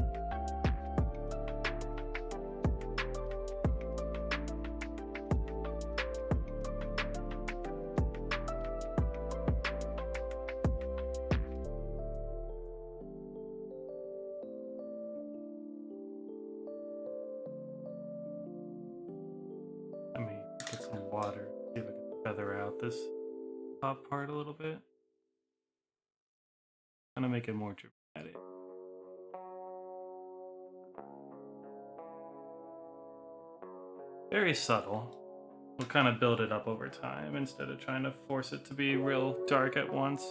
Let me get some water, see if I can feather out this top part a little bit. I'm gonna make it more dramatic. Very subtle. We'll kind of build it up over time instead of trying to force it to be real dark at once.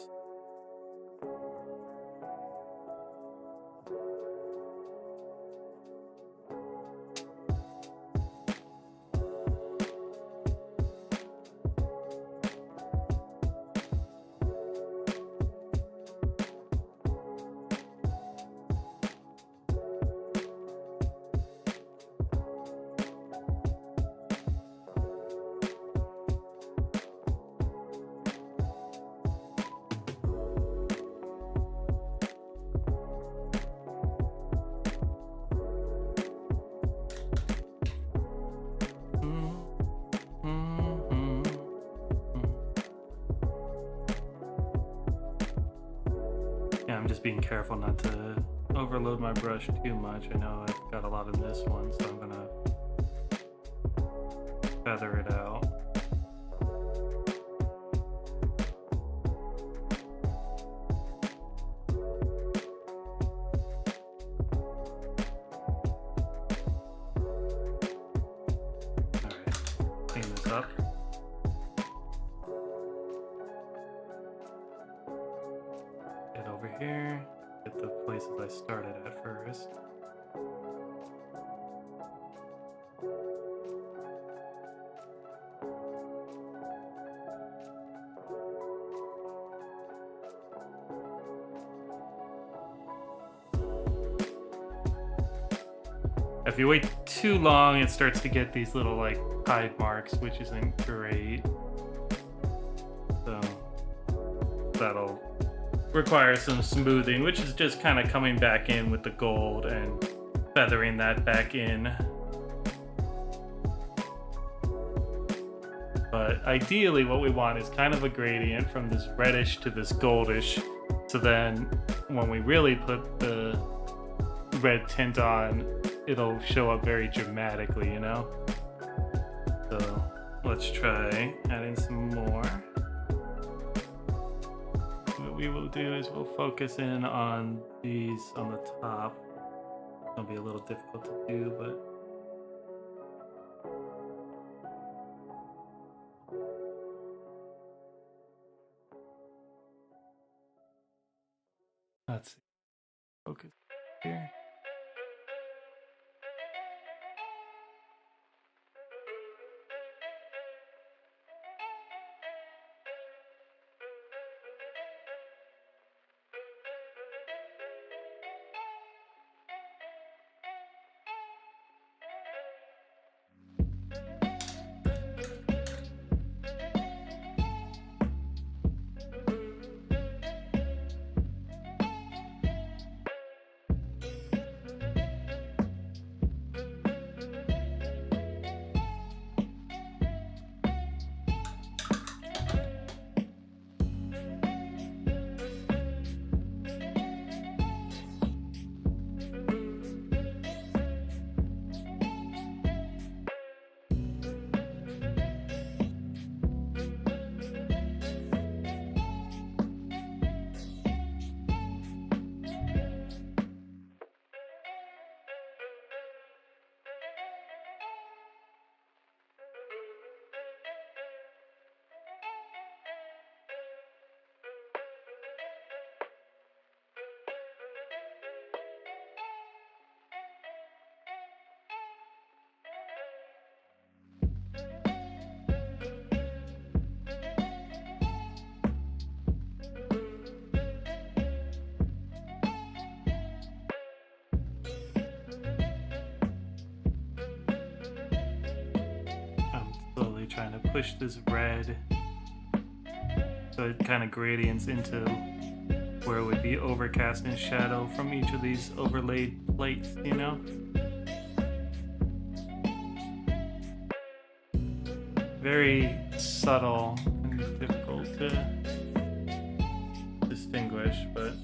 I'm just being careful not to overload my brush too much. I know I've got a lot of this one, so I'm gonna feather it out. Alright, clean this up. Get over here, get the places I started at first. If you wait too long, it starts to get these little like hide marks, which isn't great. So that'll require some smoothing, which is just kind of coming back in with the gold and feathering that back in. But ideally what we want is kind of a gradient from this reddish to this goldish. So then when we really put the red tint on, it'll show up very dramatically, you know? So let's try adding some more. What we will do is we'll focus in on these on the top. It'll be a little difficult to do, but let's see. Focus here. Trying to push this red so it kind of gradients into where it would be overcast and shadow from each of these overlaid plates, you know? Very subtle and difficult to distinguish, but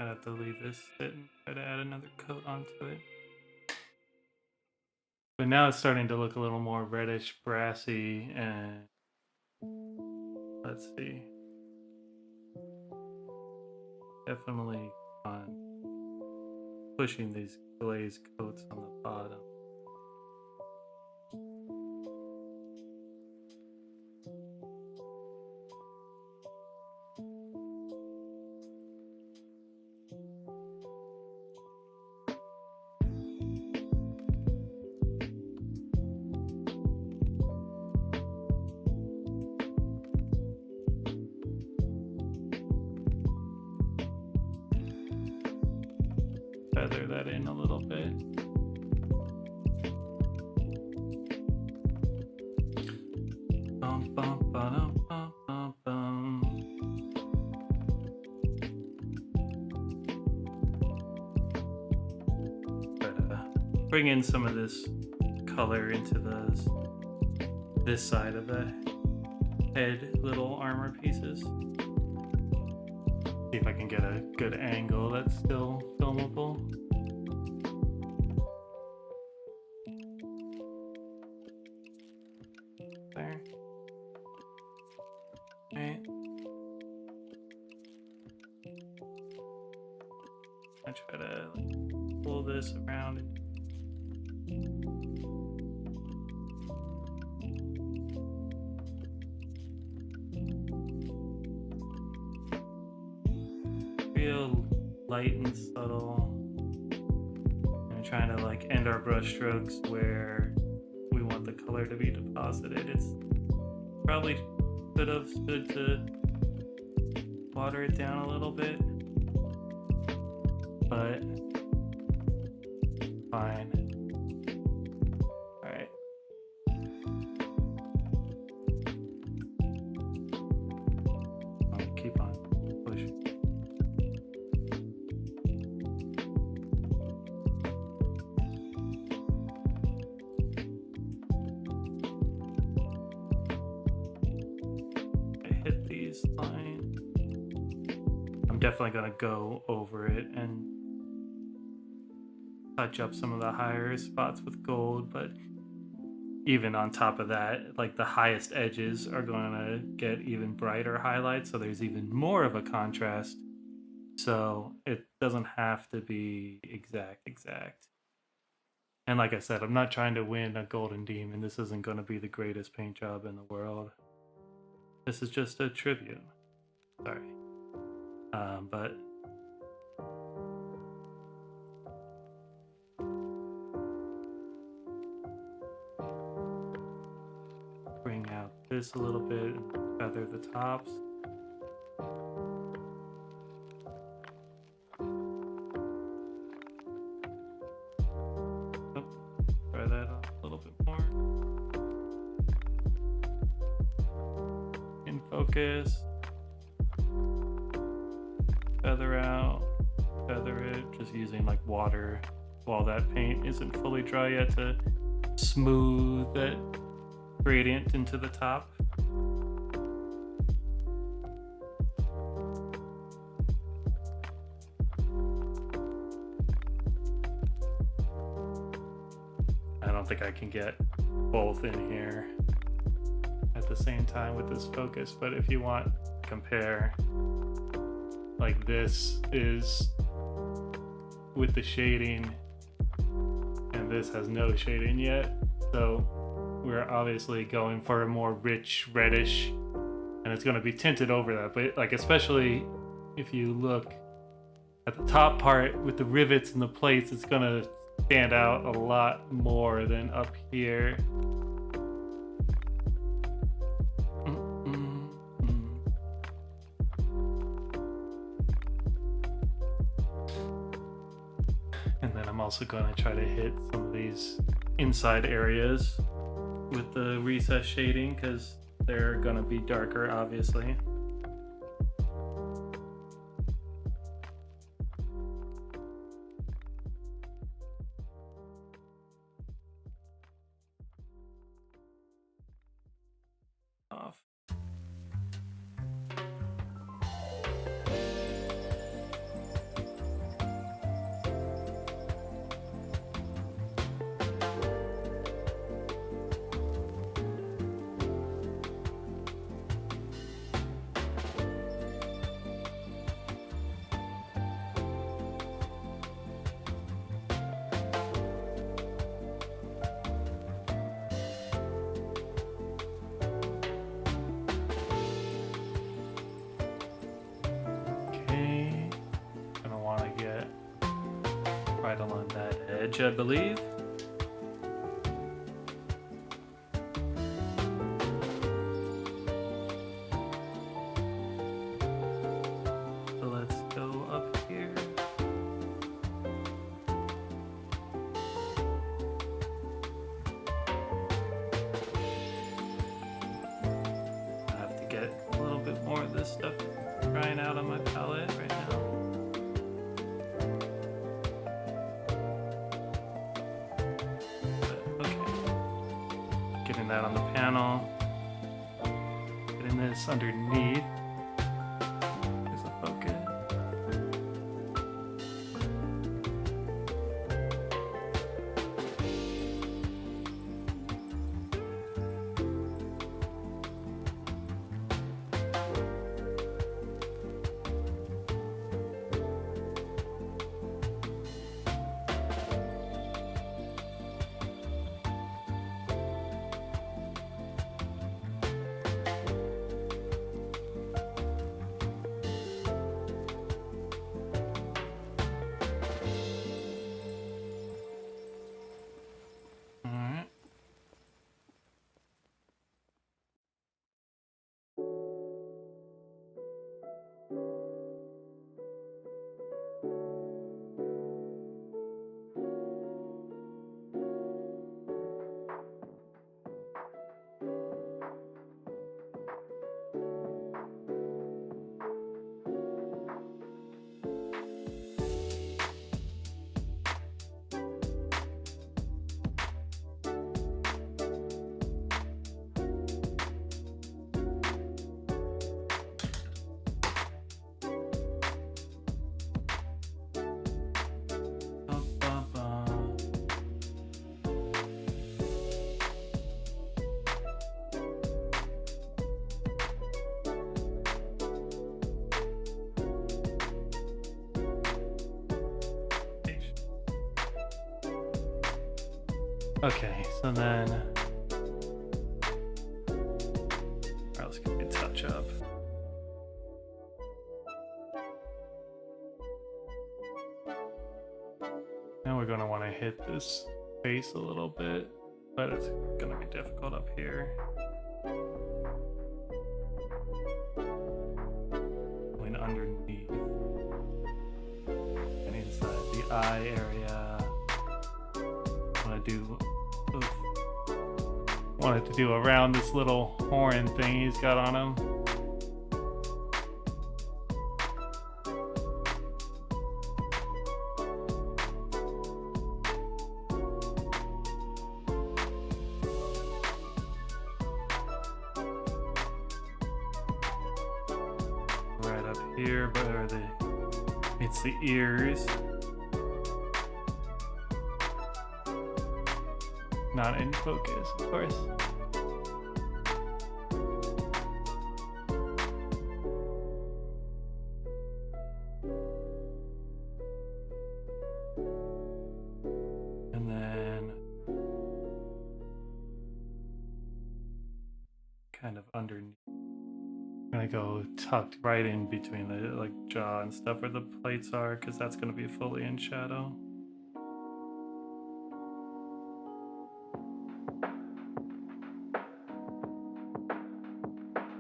I'd have to leave this sit and try to add another coat onto it. But now it's starting to look a little more reddish, brassy, and let's see. Definitely on pushing these glaze coats on the bottom. Feather that in a little bit. Bring in some of this color into this side of the head little armor pieces. See if I can get a good angle that's still filmable. There. Right. I try to pull this around. Real light and subtle. And trying to like end our brush strokes where we want the color to be deposited. It's probably could have stood to water it down a little bit, but fine. All right. I'll keep on pushing. Lines. I'm definitely going to go over it and touch up some of the higher spots with gold, but even on top of that, like the highest edges are going to get even brighter highlights, so there's even more of a contrast. So it doesn't have to be exact. And like I said, I'm not trying to win a Golden Demon. This isn't going to be the greatest paint job in the world. This is just a tribute. Sorry. But bring out this a little bit and feather the tops. Oh, try that on a little bit more. In focus. Feather out, feather it, just using like water while that paint isn't fully dry yet to smooth that gradient into the top. I don't think I can get both in here at the same time with this focus, but if you want to compare, like this is with the shading and this has no shading yet, so we're obviously going for a more rich reddish, and it's going to be tinted over that. But like, especially if you look at the top part with the rivets and the plates, it's going to stand out a lot more than up here. I'm also going to try to hit some of these inside areas with the recess shading because they're going to be darker, obviously. Off. right along that edge, I believe. So let's go up here. I have to get a little bit more of this stuff drying out on my palette right now. Getting that on the panel, getting this underneath. There's a focus. Okay, so then let's give it a touch up. Now we're going to want to hit this face a little bit, but it's going to be difficult up here. Going underneath and inside the eye area. Wanted to do around this little horn thing he's got on him. Right up here, but it's the ears. Not in focus, of course. And then kind of underneath. I'm gonna go tucked right in between the jaw and stuff where the plates are, because that's gonna be fully in shadow.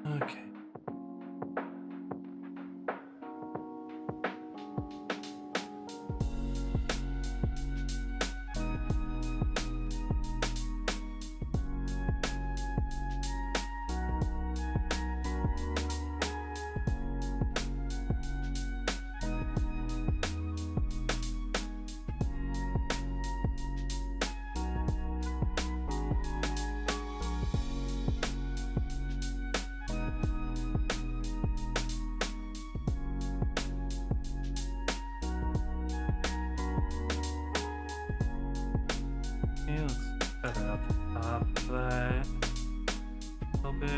Okay. Let's feather up the top of that a little bit.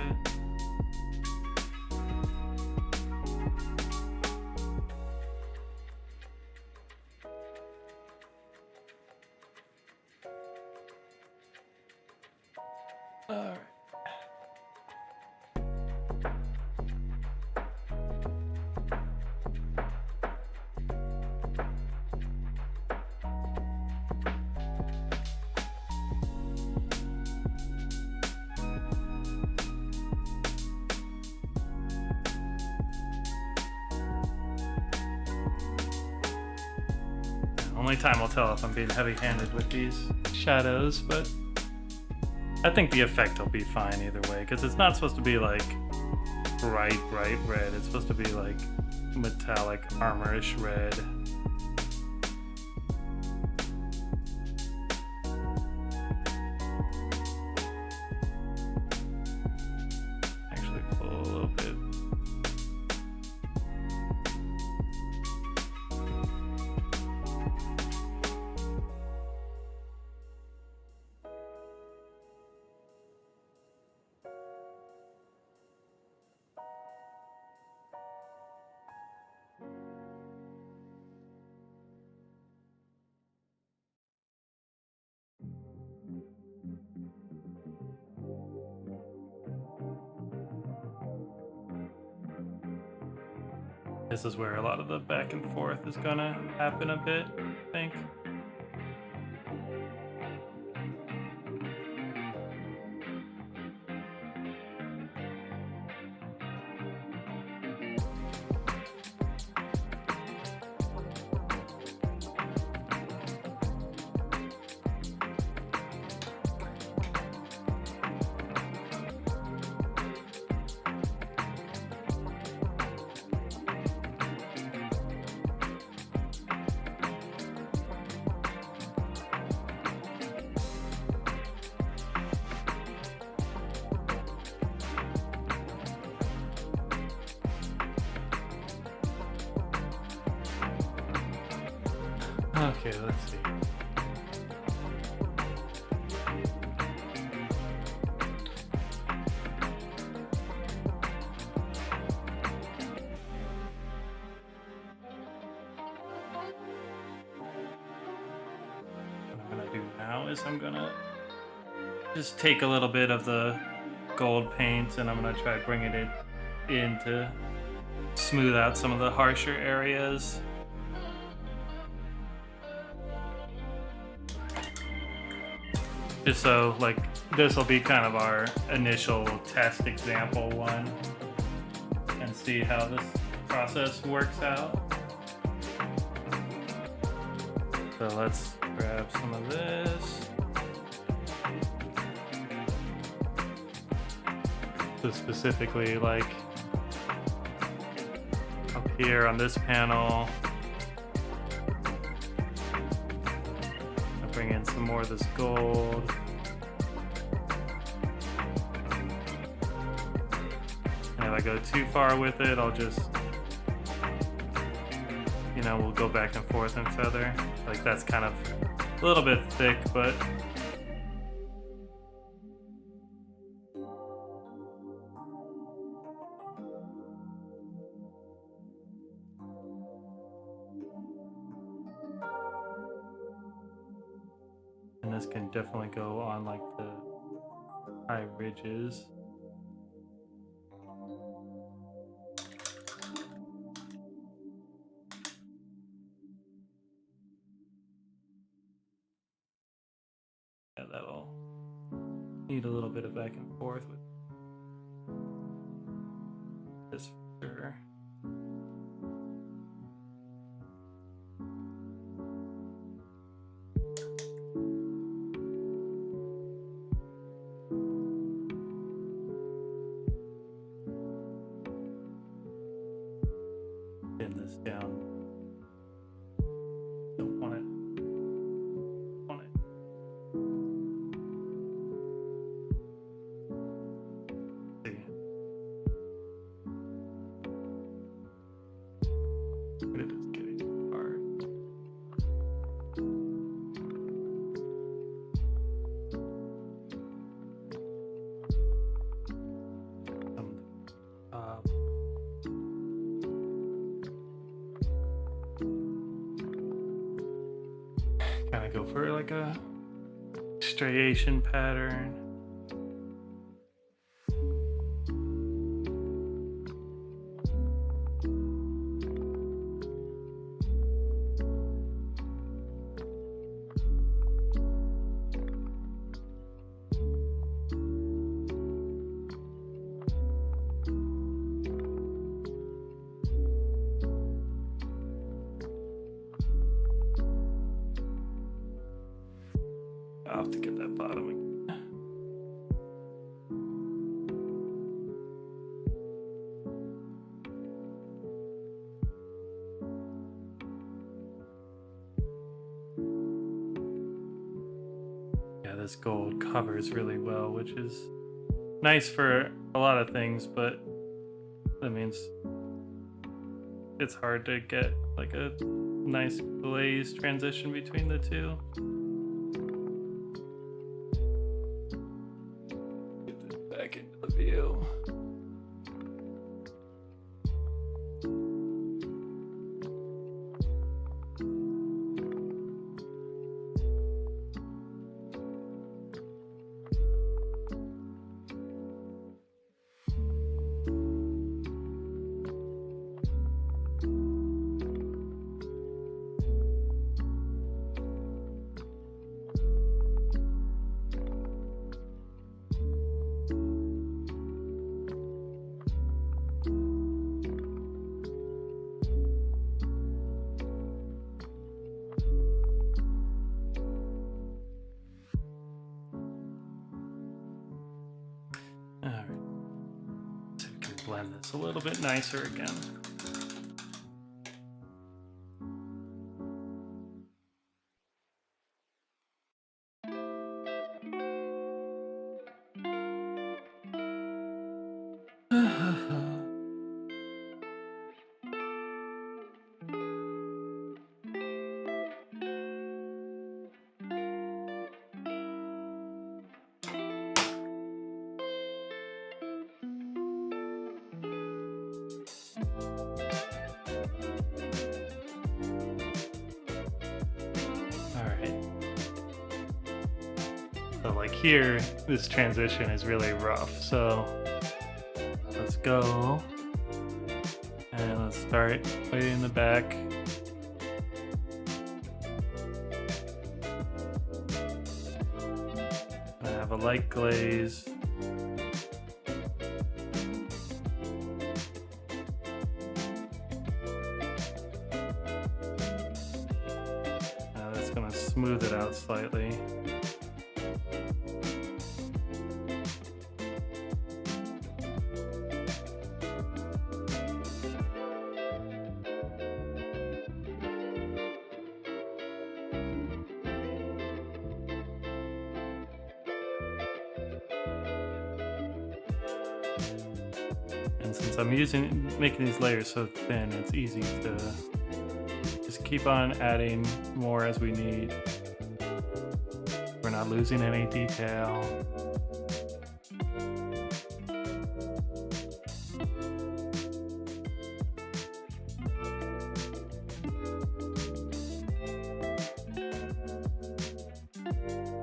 All right. Only time will tell if I'm being heavy-handed with these shadows, but I think the effect will be fine either way, because it's not supposed to be like bright red. It's supposed to be like metallic armorish red. Actually pull a little bit. This is where a lot of the back and forth is gonna happen a bit, I think. Okay, let's see. What I'm gonna do now is I'm gonna just take a little bit of the gold paint and I'm gonna try bringing it in to smooth out some of the harsher areas. Just so, like, this will be kind of our initial test example one and see how this process works out. So let's grab some of this. So specifically, like, up here on this panel, bring in some more of this gold. And if I go too far with it, I'll just, you know, we'll go back and forth and feather. Like, that's kind of a little bit thick, but this can definitely go on like the high ridges. Yeah, that'll need a little bit of back and forth with this for sure. This down. Don't want it. Want it. See. But it is getting hard. Kind of go for like a striation pattern. off to get that bottom again. Yeah, this gold covers really well, which is nice for a lot of things, but that means it's hard to get like a nice glaze transition between the two. Get this back into the view. Blend this a little bit nicer again. So like here, this transition is really rough. So let's go and let's start way in the back. I have a light glaze. That's gonna smooth it out slightly. And since I'm making these layers so thin, it's easy to just keep on adding more as we need. We're not losing any detail.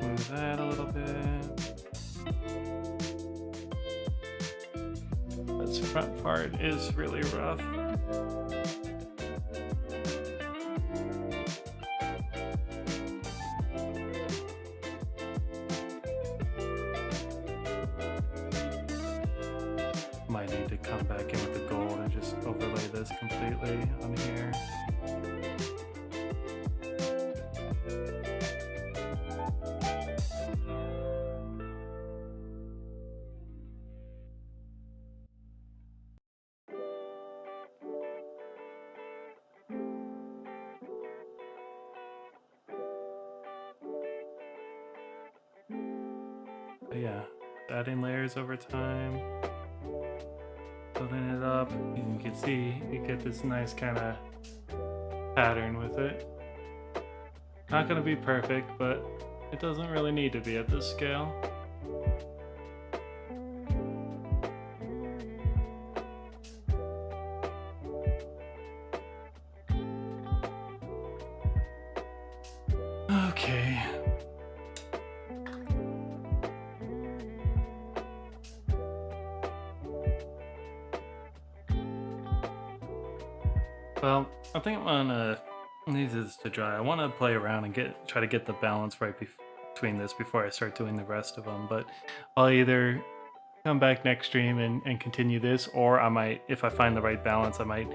Move that a little bit. This front part is really rough. Might need to come back in with the gold and just overlay this completely on here. But yeah, adding layers over time, building it up, and you can see you get this nice kind of pattern with it. Not going to be perfect, but it doesn't really need to be at this scale. Okay. Well, I think I'm gonna leave this to dry. I want to play around and try to get the balance right between this before I start doing the rest of them. But I'll either come back next stream and continue this, or I might, if I find the right balance, I might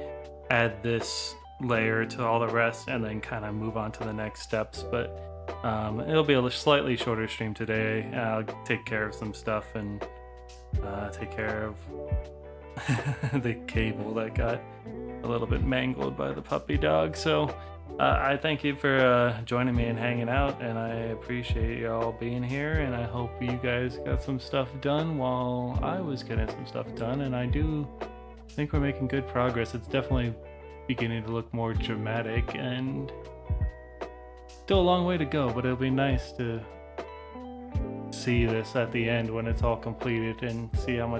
add this layer to all the rest and then kind of move on to the next steps. But It'll be a slightly shorter stream today. I'll take care of some stuff and take care of the cable that got a little bit mangled by the puppy dog. So I thank you for joining me and hanging out, and I appreciate y'all being here, and I hope you guys got some stuff done while I was getting some stuff done. And I do think we're making good progress. It's definitely beginning to look more dramatic, and still a long way to go, but it'll be nice to see this at the end when it's all completed and see how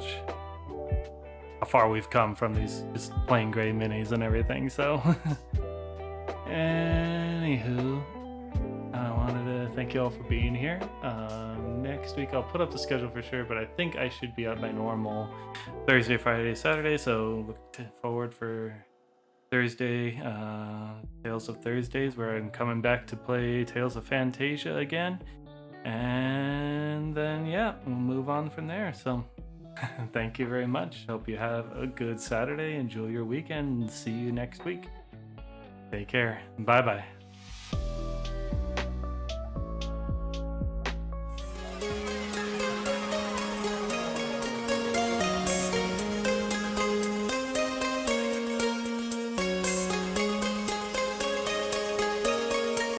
far we've come from these just plain gray minis and everything. So anywho, I wanted to thank you all for being here. Next week I'll put up the schedule for sure, but I think I should be at my normal Thursday, Friday, Saturday, so look forward for Thursday, Tales of Thursdays, where I'm coming back to play Tales of Fantasia again, and then yeah, we'll move on from there. So thank you very much. Hope you have a good Saturday. Enjoy your weekend, and see you next week. Take care. Bye bye.